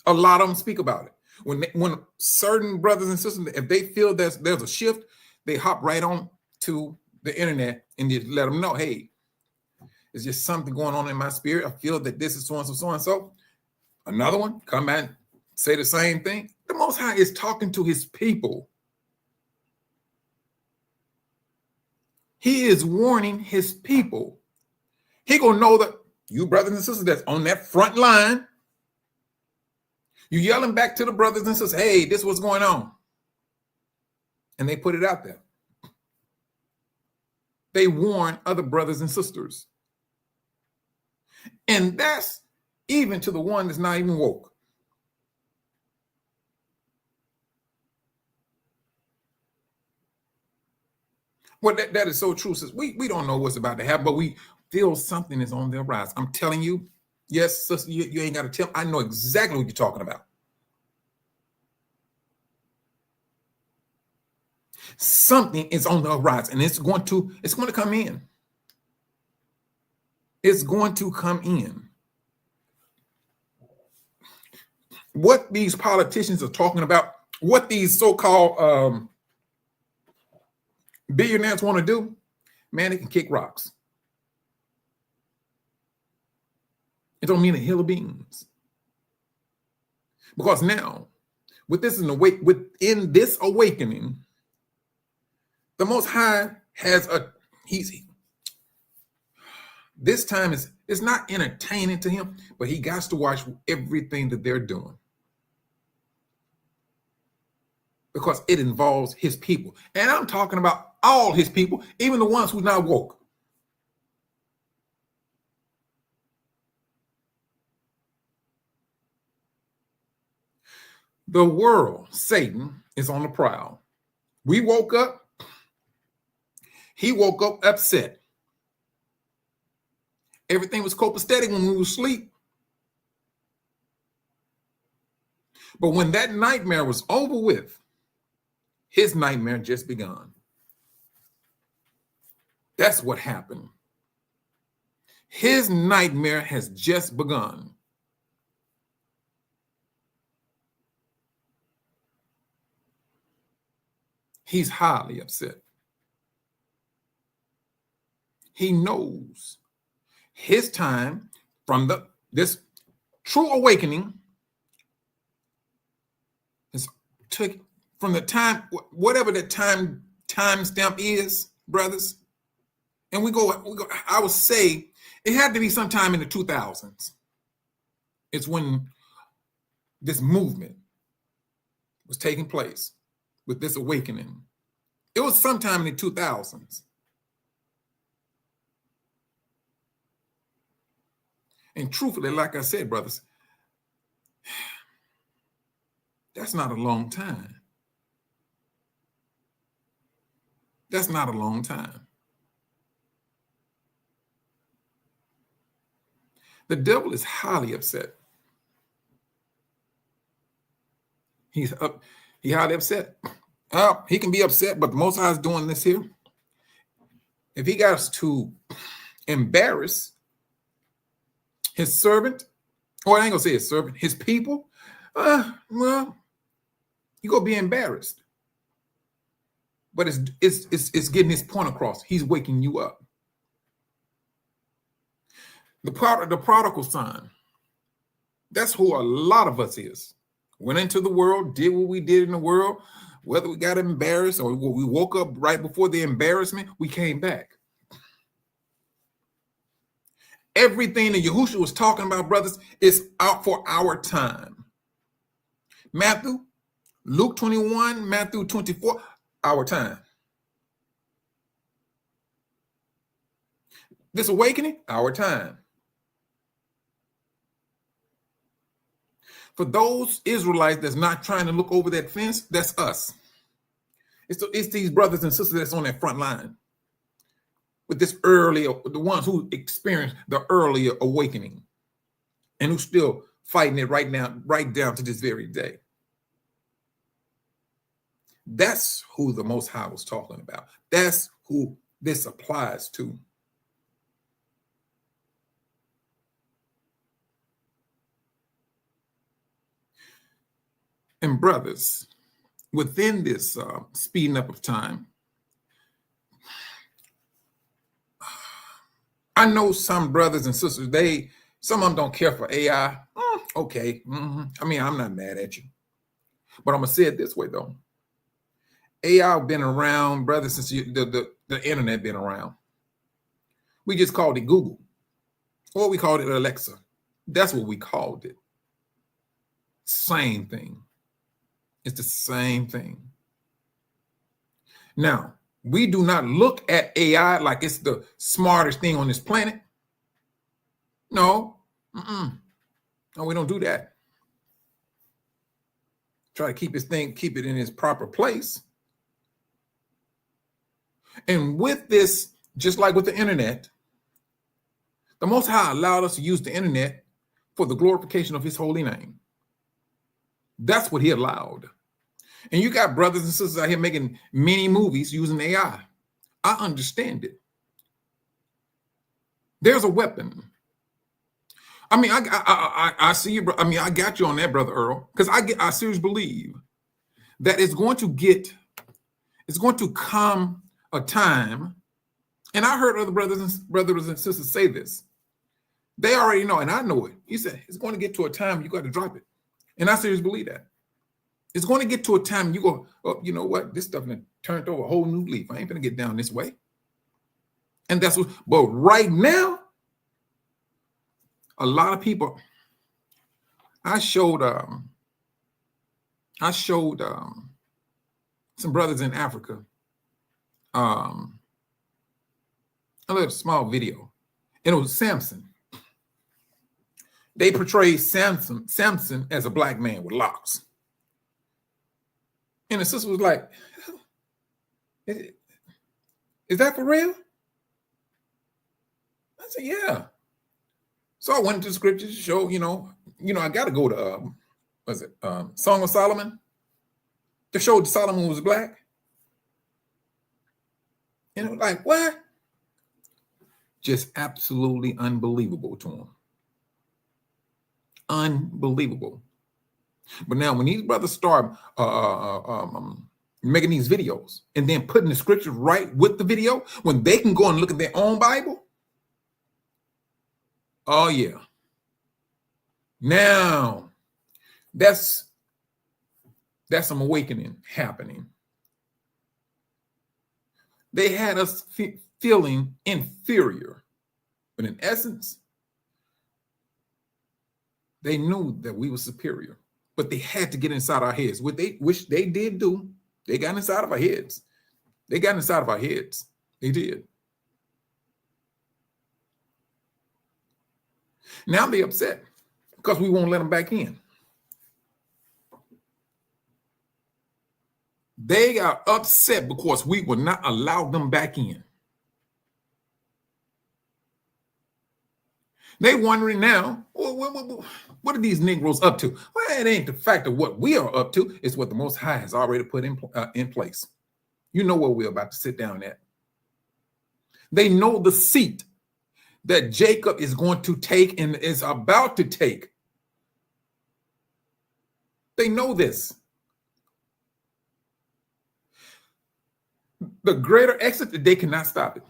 A lot of them speak about it. When certain brothers and sisters, if they feel there's a shift, they hop right on to the internet and just let them know, hey, it's just something going on in my spirit. I feel that this is so and so, so and so. Another one, come back, say the same thing. The Most High is talking to his people. He is warning his people. He gonna know that you brothers and sisters that's on that front line, you yelling back to the brothers and sisters, hey, this is what's going on. And they put it out there. They warn other brothers and sisters. And that's even to the one that's not even woke. Well, that is so true. Since we don't know what's about to happen, but we feel something is on their rise. I'm telling you, yes, sister, you ain't got to tell. I know exactly what you're talking about. Something is on the rise, and it's going to come in. It's going to come in. What these politicians are talking about, what these so-called billionaires want to do, man, they can kick rocks. It don't mean a hill of beans. Because now, within this awakening, the Most High has this time it's not entertaining to him, but he got to watch everything that they're doing. Because it involves his people. And I'm talking about all his people, even the ones who's not woke. The world, Satan, is on the prowl. We woke up. He woke up upset. Everything was copacetic when we were asleep. But when that nightmare was over with, his nightmare just begun. That's what happened. His nightmare has just begun. He's highly upset. He knows his time from this true awakening is took from the time, whatever the time stamp is, brothers. And we go, I would say it had to be sometime in the 2000s. It's when this movement was taking place with this awakening. It was sometime in the 2000s. And truthfully, like I said, brothers, that's not a long time. That's not a long time. The devil is highly upset. He's highly upset. He can be upset, but the Most High is doing this here. If he got us to embarrass his servant, or I ain't gonna say his servant, his people, well, you gonna be embarrassed. But it's getting his point across. He's waking you up. The prodigal son, that's who a lot of us is. Went into the world, did what we did in the world, whether we got embarrassed or we woke up right before the embarrassment, we came back. Everything that Yahushua was talking about, brothers, is out for our time. Matthew, Luke 21, Matthew 24, our time. This awakening, our time. For those Israelites that's not trying to look over that fence, that's us. It's these brothers and sisters that's on that front line with this earlier, the ones who experienced the earlier awakening and who still fighting it right now, right down to this very day. That's who the Most High was talking about. That's who this applies to. And brothers, within this speeding up of time, I know some brothers and sisters, some of them don't care for AI. Okay. I mean, I'm not mad at you. But I'm going to say it this way, though. AI been around, brothers, since the internet been around. We just called it Google. Or we called it Alexa. That's what we called it. Same thing. It's the same thing. Now, we do not look at AI like it's the smartest thing on this planet. No. No, we don't do that. Try to keep it in its proper place. And with this, just like with the internet, the Most High allowed us to use the internet for the glorification of his holy name. That's what he allowed. And you got brothers and sisters out here making mini movies using AI. I understand it. There's a weapon. I mean, I see you. I mean, I got you on that, Brother Earl, because I seriously believe that it's going to come a time, and I heard other brothers and sisters say this. They already know, and I know it. He said it's going to get to a time you got to drop it. And I seriously believe that. It's going to get to a time you go, oh, you know what? This stuff turned over a whole new leaf. I ain't going to get down this way. And that's what, but right now, a lot of people, I showed some brothers in Africa a little small video, and it was Samson. They portrayed Samson as a black man with locks. And the sister was like, is that for real? I said, yeah. So I went into the scriptures to show, I got to go to, Song of Solomon to show that Solomon was black. And it was like, what? just absolutely unbelievable to them. Unbelievable. But now when these brothers start making these videos and then putting the scriptures right with the video, when they can go and look at their own Bible, oh yeah. Now that's some awakening happening. They had us feeling inferior, but in essence, they knew that we were superior, but they had to get inside our heads, which they did do. They got inside of our heads. They got inside of our heads. They did. Now they're upset because we won't let them back in. They got upset because we would not allow them back in. They wondering now, what are these Negroes up to? Well, it ain't the fact of what we are up to. It's what the Most High has already put in place. You know where we're about to sit down at. They know the seat that Jacob is going to take and is about to take. They know this. The greater exit, they cannot stop it.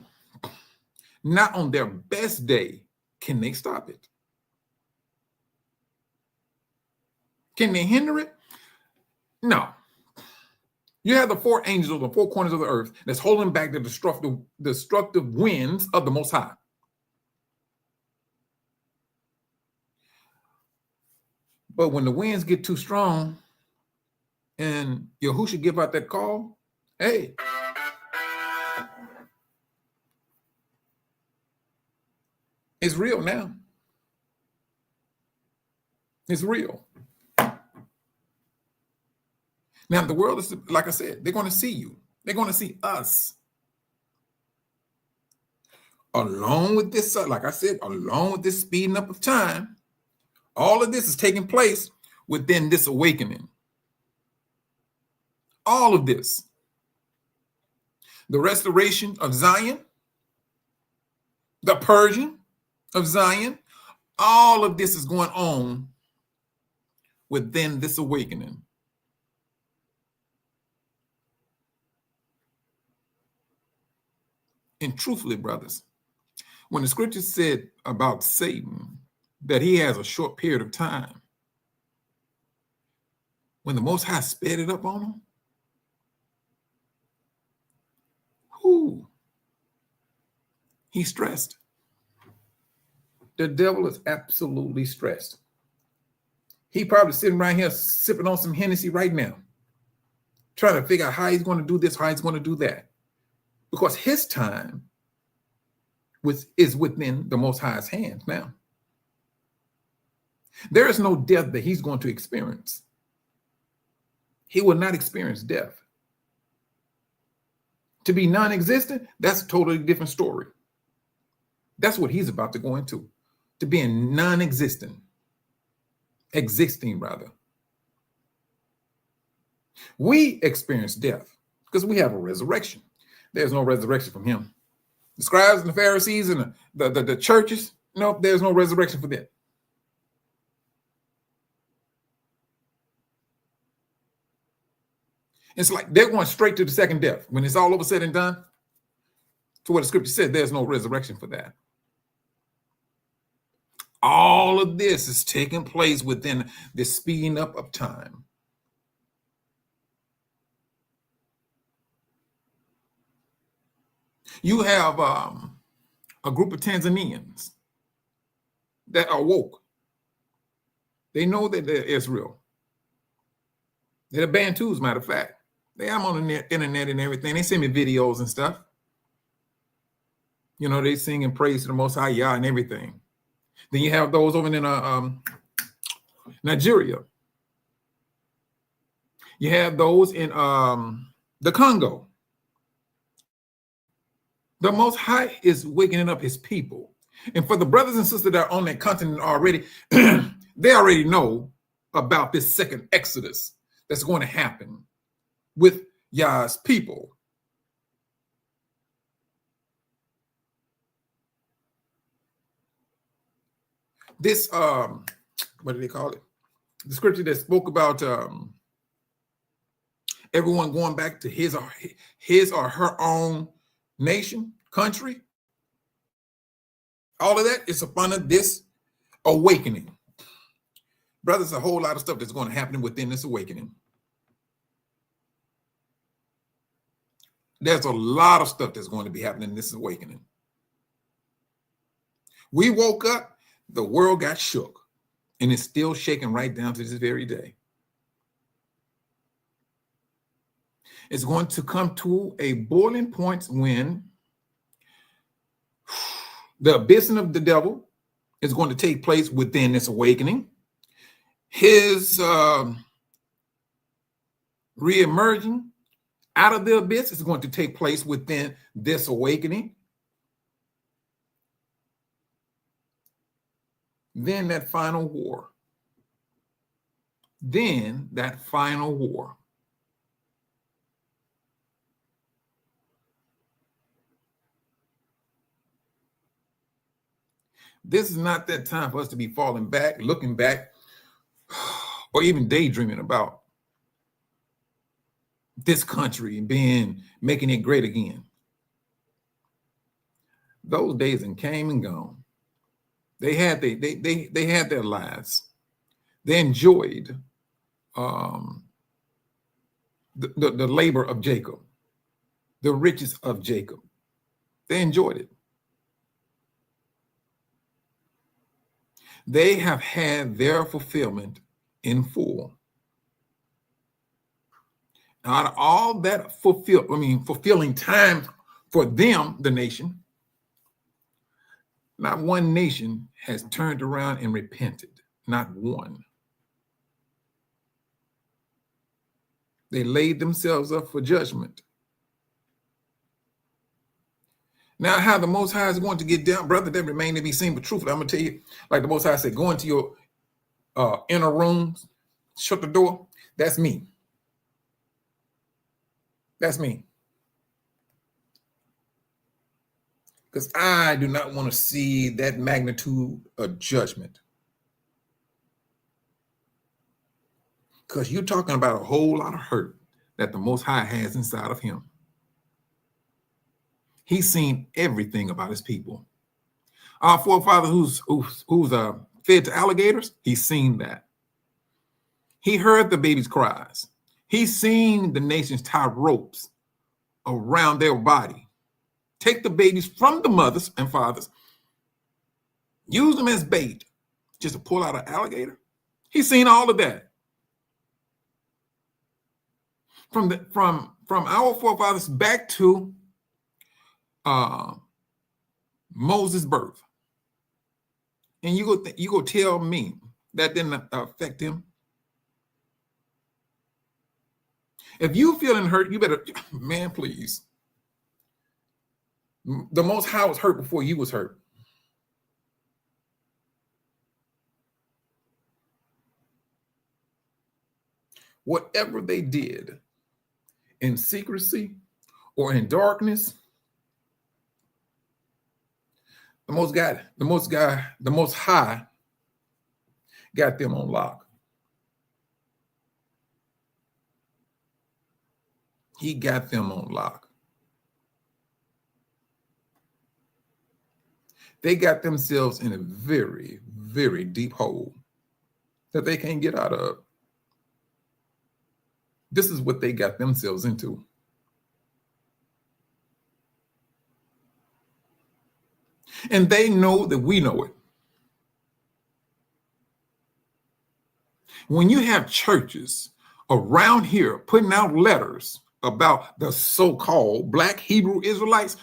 Not on their best day can they stop it. Can they hinder it? No. You have the four angels on the four corners of the earth that's holding back the destructive winds of the Most High. But when the winds get too strong and Yahushua give out that call, hey, it's real now. It's real. Now, the world is, like I said, they're going to see you. They're going to see us. Along with this, like I said, along with this speeding up of time, all of this is taking place within this awakening. All of this. The restoration of Zion, the purging of Zion, all of this is going on within this awakening. And truthfully, brothers, when the scripture said about Satan that he has a short period of time, when the Most High sped it up on him, he's stressed. The devil is absolutely stressed. He probably sitting right here sipping on some Hennessy right now, trying to figure out how he's going to do this, how he's going to do that. Because his time is within the Most High's hands now. There is no death that he's going to experience. He will not experience death. To be non-existent, that's a totally different story. That's what he's about to go into. To being non-existent. Existing, rather. We experience death because we have a resurrection. There's no resurrection from him. The scribes and the Pharisees and the churches, no, there's no resurrection for them. It's like they're going straight to the second death. When it's all over said and done, to what the scripture said, there's no resurrection for that. All of this is taking place within the speeding up of time. You have a group of Tanzanians that are woke. They know that they're Israel. They're the Bantus, matter of fact. I'm on the internet and everything. They send me videos and stuff. You know, they sing and praise to the Most High Yah and everything. Then you have those over in Nigeria. You have those in the Congo. The Most High is waking up his people. And for the brothers and sisters that are on that continent already, they already know about this second Exodus that's going to happen with Yah's people. This what do they call it? The scripture that spoke about everyone going back to his or her own nation, country. All of that is upon this awakening. Brothers, a whole lot of stuff that's going to happen within this awakening. There's a lot of stuff that's going to be happening in this awakening. We woke up, the world got shook, and it's still shaking right down to this very day. It's going to come to a boiling point when the abyssing of the devil is going to take place within this awakening. His reemerging out of the abyss is going to take place within this awakening. Then that final war. Then that final war. This is not that time for us to be falling back, looking back, or even daydreaming about this country and making it great again. Those days came and gone. They had their lives. They enjoyed the labor of Jacob, the riches of Jacob. They enjoyed it. They have had their fulfillment in full. Out of all that fulfilling time for them, the nation, not one nation has turned around and repented. Not one. They laid themselves up for judgment. Now, how the Most High is going to get down, brother, that remain to be seen. But truthfully, I'm going to tell you, like the Most High said, go into your inner rooms, shut the door. That's me. That's me. Because I do not want to see that magnitude of judgment. Because you're talking about a whole lot of hurt that the Most High has inside of him. He's seen everything about his people. Our forefather who's fed to alligators, he's seen that. He heard the babies' cries. He's seen the nations tie ropes around their body. Take the babies from the mothers and fathers, use them as bait just to pull out an alligator. He's seen all of that. From our forefathers back to Moses' birth. And you go tell me that didn't affect him? If you feeling hurt, you better, man, please. The Most High was hurt before you was hurt. Whatever they did in secrecy or in darkness, the Most High got them on lock. He got them on lock. They got themselves in a very, very deep hole that they can't get out of. This is what they got themselves into. And they know that we know it. When you have churches around here putting out letters about the so-called Black Hebrew Israelites,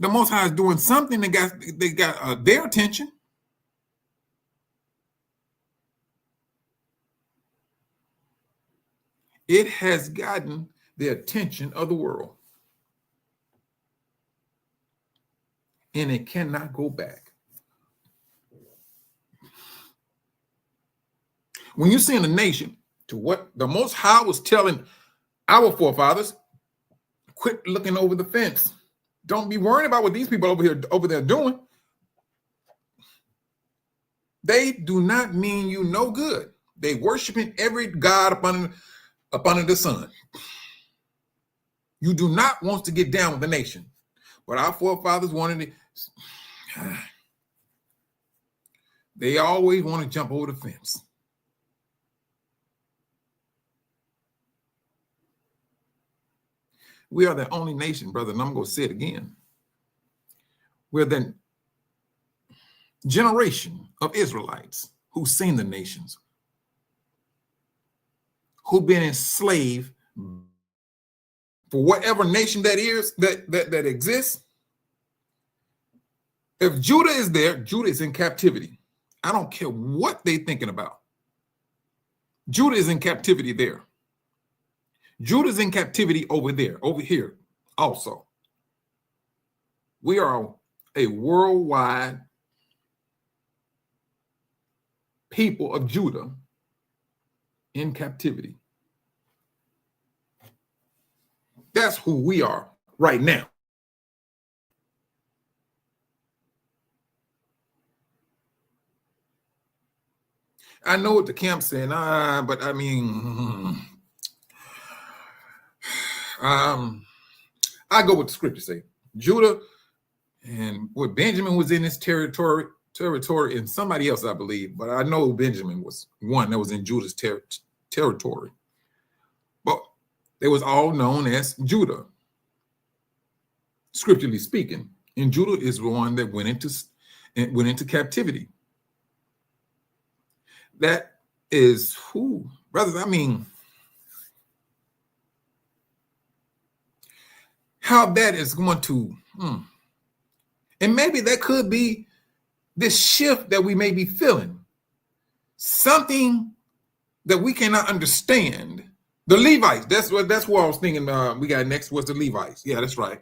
the Most High is doing something that got their attention. It has gotten the attention of the world. And it cannot go back. When you see in a nation to what the Most High was telling our forefathers, quit looking over the fence. Don't be worried about what these people over there doing. They do not mean you no good. They worshiping every god up under the sun. You do not want to get down with the nation. But our forefathers wanted to. They always want to jump over the fence. We are the only nation, brother, and I'm going to say it again. We're the generation of Israelites who've seen the nations, who've been enslaved for whatever nation that is that exists. If Judah is there, Judah is in captivity. I don't care what they're thinking about. Judah is in captivity there. Judah's in captivity over there, over here also. We are a worldwide people of Judah in captivity. That's who we are right now. I know what the camp's saying, but I mean, I go with the scripture say. Judah and what Benjamin was in his territory, and somebody else, I believe, but I know Benjamin was one that was in Judah's territory. But they was all known as Judah, scripturally speaking. And Judah is the one that went into captivity. That is who, brothers, I mean, how that is going to, and maybe that could be this shift that we may be feeling, something that we cannot understand. The Levites, that's what I was thinking. We got next was the Levites. Yeah, that's right.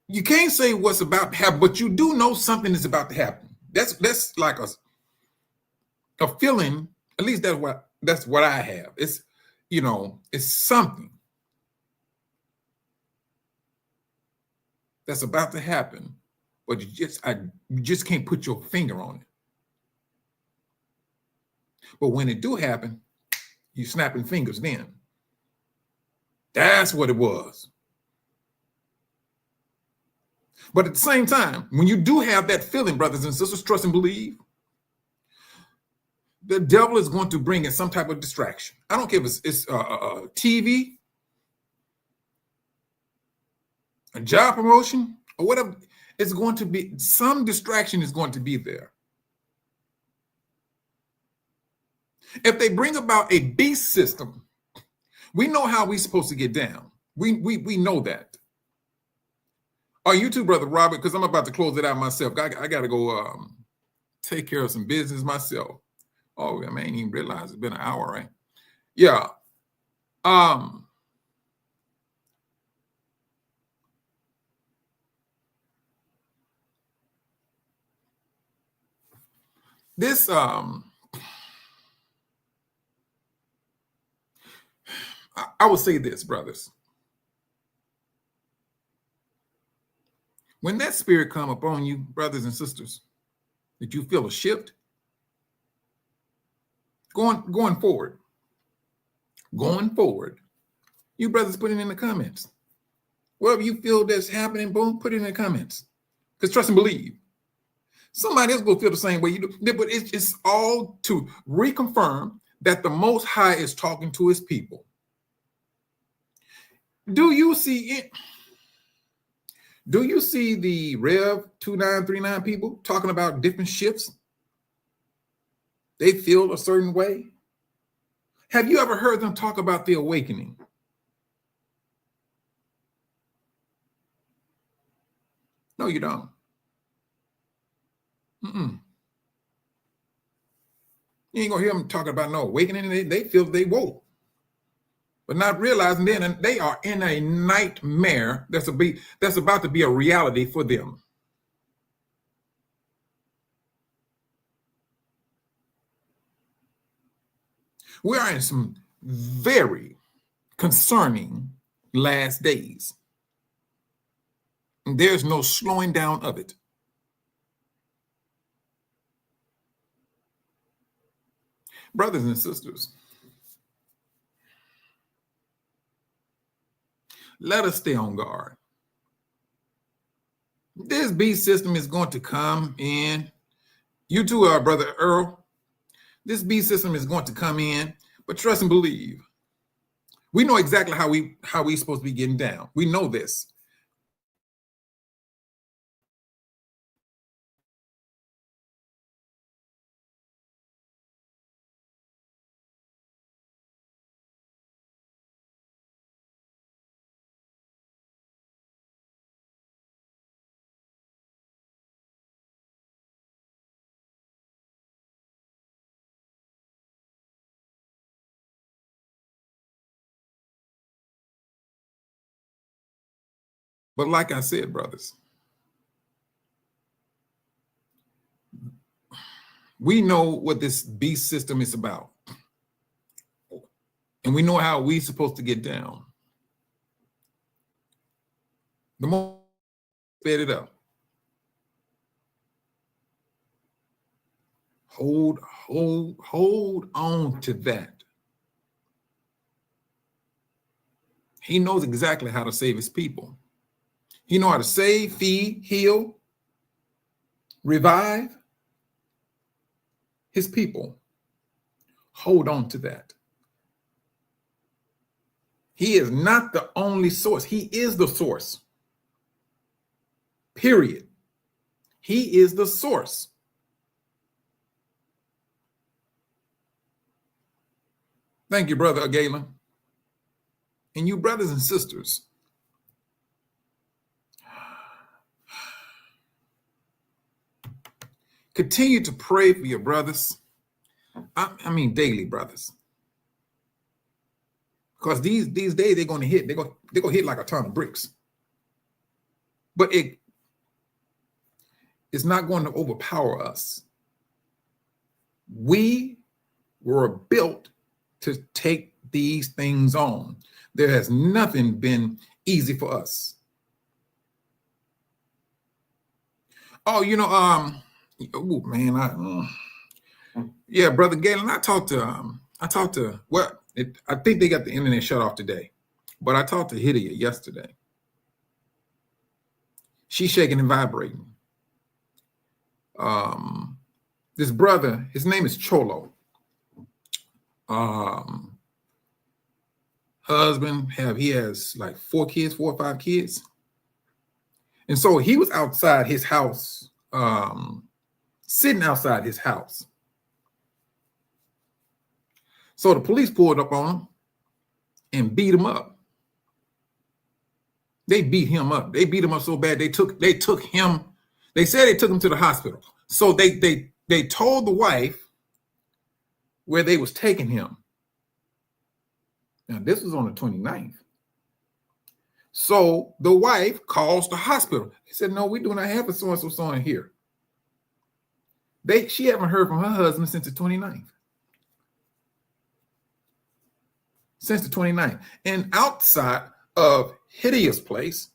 You can't say what's about to happen, but you do know something is about to happen. That's like a feeling. At least that's what I have. It's it's something that's about to happen, but you just can't put your finger on it. But when it do happen, you snapping fingers then. That's what it was. But at the same time, when you do have that feeling, brothers and sisters, trust and believe, the devil is going to bring in some type of distraction. I don't care if it's TV, a job promotion, or whatever. It's going to be, some distraction is going to be there. If they bring about a beast system, we know how we're supposed to get down. We know that. Are you too, Brother Robert? Because I'm about to close it out myself. I got to go take care of some business myself. Oh, I ain't even realize it's been an hour, right? Yeah. This I will say this, brothers. When that spirit come upon you, brothers and sisters, that you feel a shift, going forward, you brothers put it in the comments. Whatever you feel that's happening, boom, put it in the comments. Because trust and believe, somebody else will feel the same way you do. But it's all to reconfirm that the Most High is talking to his people. Do you see it? Do you see the Rev 2939 people talking about different shifts? They feel a certain way. Have you ever heard them talk about the awakening? No, you don't. You ain't gonna hear them talking about no awakening. They feel they woke, but not realizing then they are in a nightmare that's about to be a reality for them. We are in some very concerning last days. And there's no slowing down of it. Brothers and sisters, let us stay on guard. This beast system is going to come in. You too, Brother Earl. This beast system is going to come in, but trust and believe. We know exactly how we supposed to be getting down. We know this. But like I said, brothers, we know what this beast system is about. And we know how we're supposed to get down. The more sped it up. Hold on to that. He knows exactly how to save his people. He knows how to save, feed, heal, revive his people. Hold on to that. He is not the only source. He is the source. Period. He is the source. Thank you, Brother Galen. And you brothers and sisters, continue to pray for your brothers. I mean, daily, brothers. Because these days they're going to hit. They're going to hit like a ton of bricks. But it's not going to overpower us. We were built to take these things on. There has nothing been easy for us. Oh, oh man, yeah, Brother Galen, I talked to, I think they got the internet shut off today, but I talked to Hydia yesterday. She's shaking and vibrating. This brother, his name is Cholo. Husband, he has like 4 or 5 kids. And so he was outside his house, sitting outside his house. So the police pulled up on him and beat him up. They beat him up. They beat him up so bad they took him. They said they took him to the hospital. So they told the wife where they was taking him. Now this was on the 29th. So the wife calls the hospital. They said, "No, we do not have a so-and-so son here." She haven't heard from her husband since the 29th. Since the 29th. And outside of Hydia's place,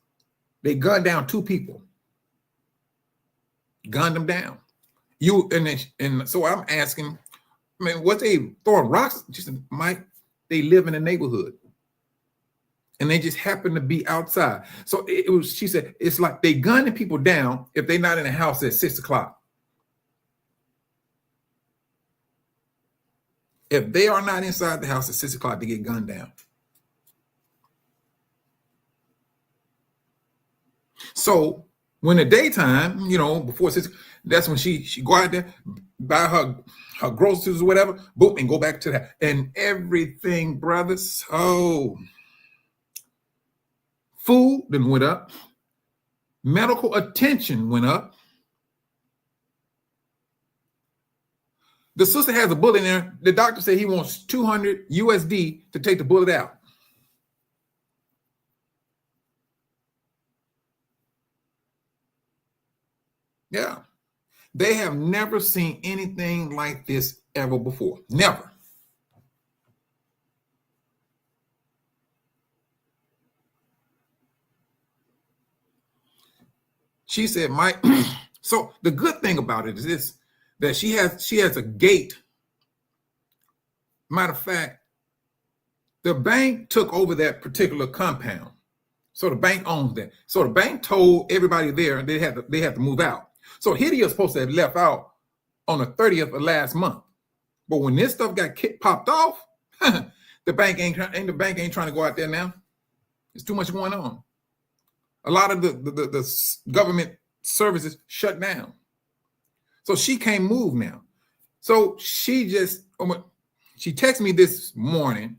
they gunned down 2 people. Gunned them down. And so I'm asking, what they throwing rocks? She said, "Mike, they live in a neighborhood. And they just happen to be outside." So she said, it's like they gunning people down if they're not in the house at 6 o'clock. If they are not inside the house at 6 o'clock, they get gunned down. So when the daytime, before 6, that's when she go out there, buy her groceries or whatever, boom, and go back to that. And everything, brothers, food then went up. Medical attention went up. The sister has a bullet in there. The doctor said he wants $200 USD to take the bullet out. Yeah. They have never seen anything like this ever before. Never. She said, "Mike," so the good thing about it is this, that she has a gate Matter of fact, the bank took over that particular compound. So the bank owns that. So the bank told everybody there they had to move out. So Hitty was supposed to have left out on the 30th of last month. But when this stuff got popped off, the bank ain't trying to go out there now. There's too much going on. A lot of the government services shut down. So she can't move now. So she texted me this morning.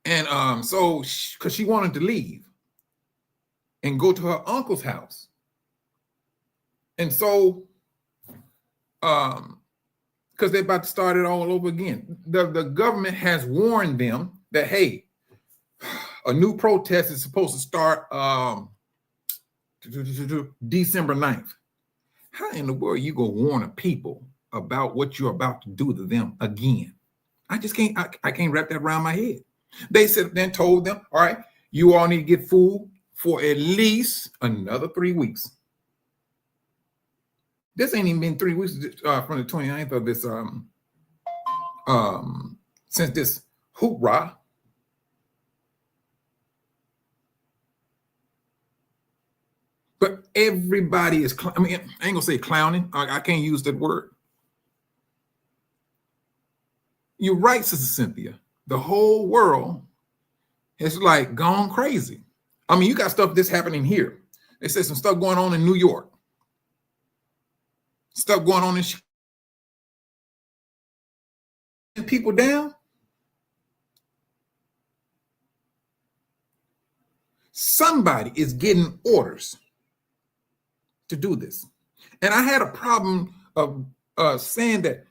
And because she wanted to leave and go to her uncle's house. And so, because they're about to start it all over again. The government has warned them that, hey, a new protest is supposed to start December 9th. How in the world are you going to warn a people about what you're about to do to them again? I just can't, I can't wrap that around my head. They said, then told them, all right, you all need to get food for at least another 3 weeks. This ain't even been 3 weeks from the 29th of this, since this hoorah. But everybody is, I mean, I ain't gonna say clowning. I can't use that word. You're right, Sister Cynthia. The whole world has like gone crazy. I mean, you got stuff that's happening here. They said some stuff going on in New York. Stuff going on in Chicago. People down. Somebody is getting orders to do this. And I had a problem of saying that,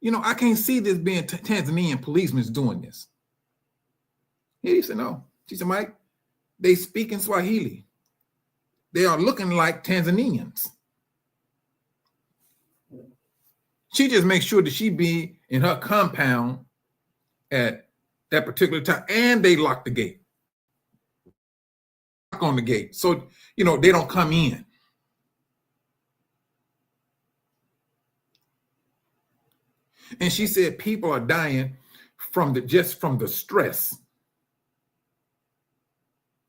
you know, I can't see this being Tanzanian policemen doing this. He said, no. She said, Mike, they speak in Swahili. They are looking like Tanzanians. She just makes sure that she be in her compound at that particular time, and they lock the gate. Lock on the gate. So, you know, they don't come in. And she said people are dying from the stress.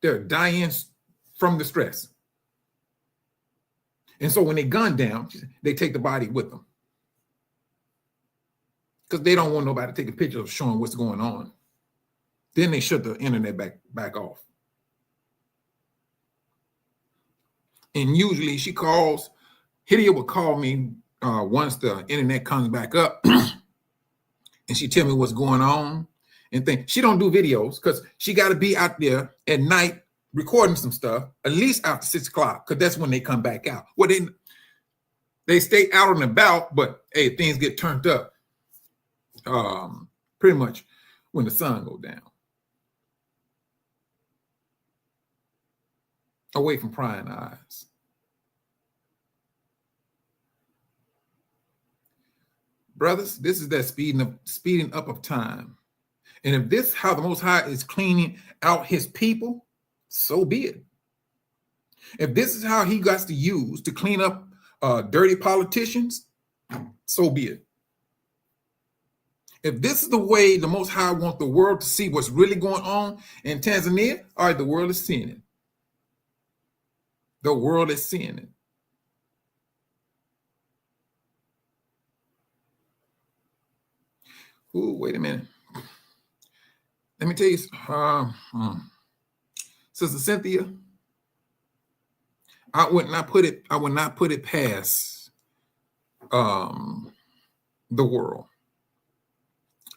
They're dying from the stress. And so when they gun down, they take the body with them. Because they don't want nobody to take a picture of showing what's going on. Then they shut the internet back off. And usually she calls, Hydia will call me once the internet comes back up. And she tell me what's going on and things. She don't do videos because she got to be out there at night recording some stuff, at least after 6 o'clock, because that's when they come back out. Well, they stay out and about, but hey, things get turned up pretty much when the sun goes down. Away from prying eyes. Brothers, this is that speeding up of time. And if this is how the Most High is cleaning out his people, so be it. If this is how he got to use to clean up dirty politicians, so be it. If this is the way the Most High wants the world to see what's really going on in Tanzania, all right, the world is seeing it. The world is seeing it. Ooh, wait a minute. Let me tell you, Sister Cynthia, I would not put it past the world.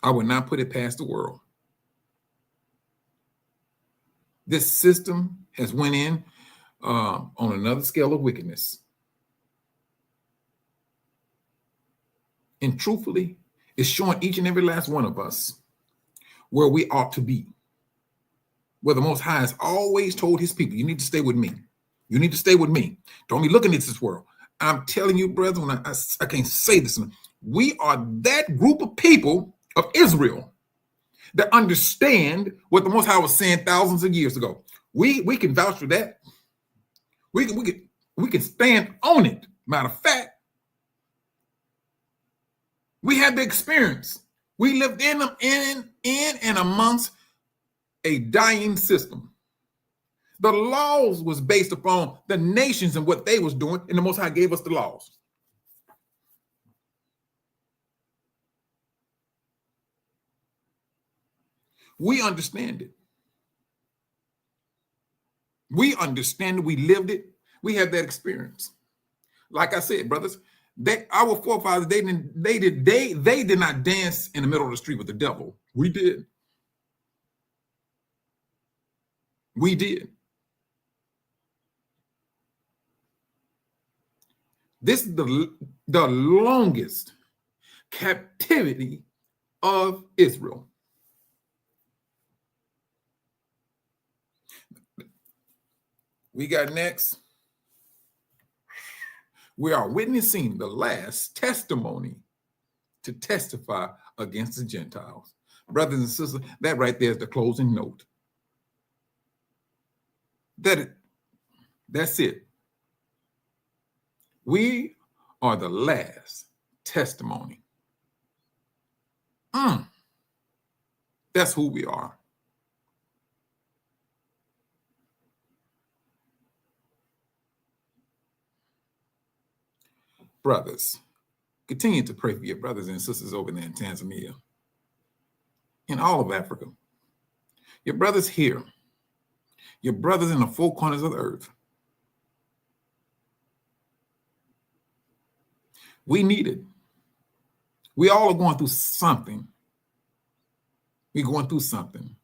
I would not put it past the world. This system has went in on another scale of wickedness. And truthfully, it's showing each and every last one of us where we ought to be. Where the Most High has always told his people, you need to stay with me. You need to stay with me. Don't be looking at this world. I'm telling you, brother, when I can't say this, we are that group of people of Israel that understand what the Most High was saying thousands of years ago. We can vouch for that. We can stand on it. Matter of fact, We had the experience. We lived in and amongst a dying system. The laws was based upon the nations and what they was doing, and the Most High gave us the laws. We understand it. We understand it. We lived it. We have that experience. Like I said, brothers, our forefathers, they did not dance in the middle of the street with the devil. We did. We did. This is the longest captivity of Israel. We got next. We are witnessing the last testimony to testify against the Gentiles. Brothers and sisters, that right there is the closing note. That's it. We are the last testimony. That's who we are. Brothers, continue to pray for your brothers and sisters over there in Tanzania, in all of Africa. Your brothers here, your brothers in the four corners of the earth. We need it. We all are going through something. We're going through something.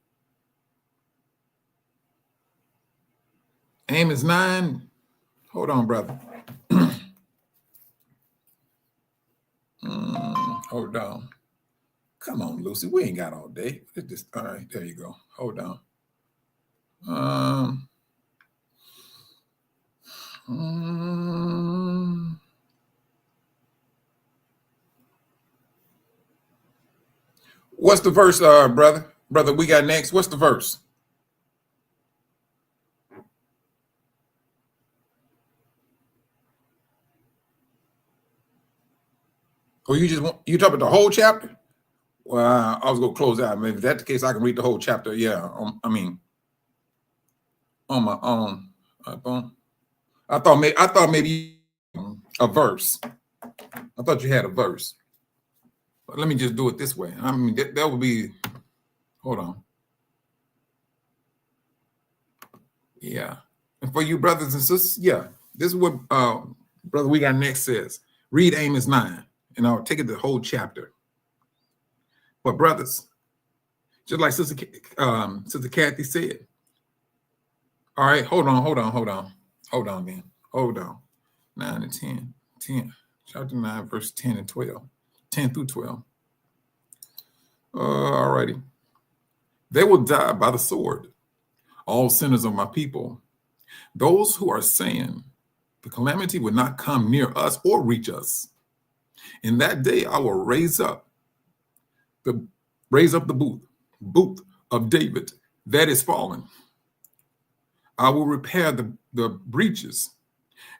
Amos 9. Hold on, brother. Hold on. Come on, Lucy. We ain't got all day. It's just, all right, there you go. Hold on. What's the verse, brother? Brother, we got next. What's the verse? Oh, you talk about the whole chapter? Well, I was gonna close out. I mean, if that's the case, I can read the whole chapter. Yeah, I mean, on my own iPhone. I thought maybe a verse. I thought you had a verse. But let me just do it this way. I mean, that would be. Hold on. Yeah, and for you brothers and sisters, yeah, this is what brother we got next says. Read Amos 9. And I'll take it the whole chapter. But brothers, just like Sister Kathy said, all right, hold on, man. Hold on. 9 and 10. Chapter 9, verse 10 and 12. 10 through 12. All righty. They will die by the sword, all sinners of my people. Those who are saying the calamity will not come near us or reach us. In that day, I will raise up the booth of David that is fallen. I will repair the breaches,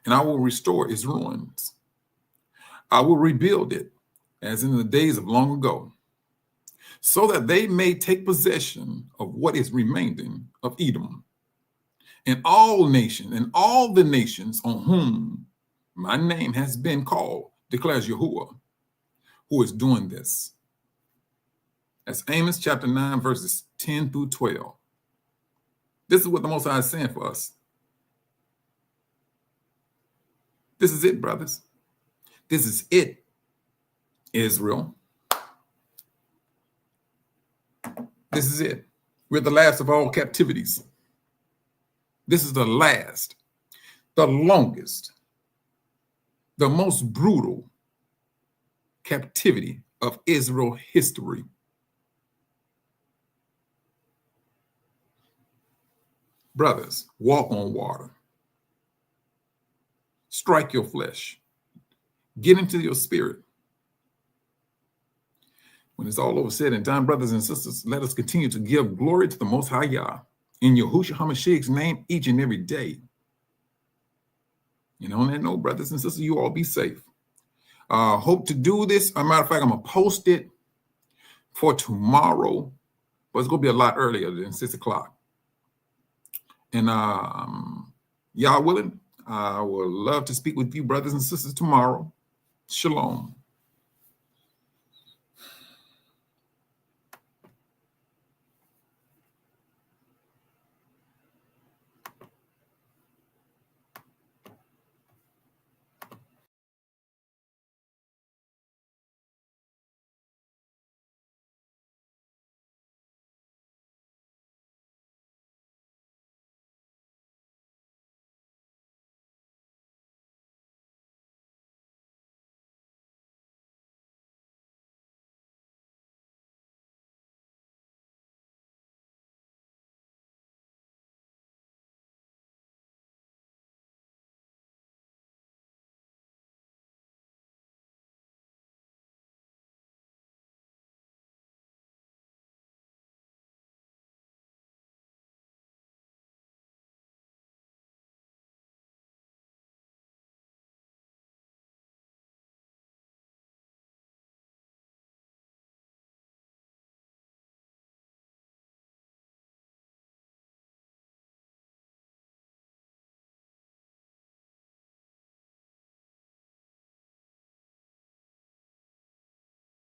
and I will restore its ruins. I will rebuild it as in the days of long ago, so that they may take possession of what is remaining of Edom, and all nations and all the nations on whom my name has been called, declares Yahuwah, who is doing this. That's Amos chapter 9, verses 10 through 12. This is what the Most High is saying for us. This is it, brothers. This is it, Israel. This is it. We're the last of all captivities. This is the last, the longest, the most brutal captivity of Israel history. Brothers, walk on water. Strike your flesh. Get into your spirit. When it's all over said and done, brothers and sisters, let us continue to give glory to the Most High Yah in Yahushua HaMashiach's name each and every day. And on that note, brothers and sisters, you all be safe. Hope to do this. As a matter of fact, I'm gonna post it for tomorrow, but it's gonna be a lot earlier than 6 o'clock. And y'all willing? I would love to speak with you, brothers and sisters, tomorrow. Shalom.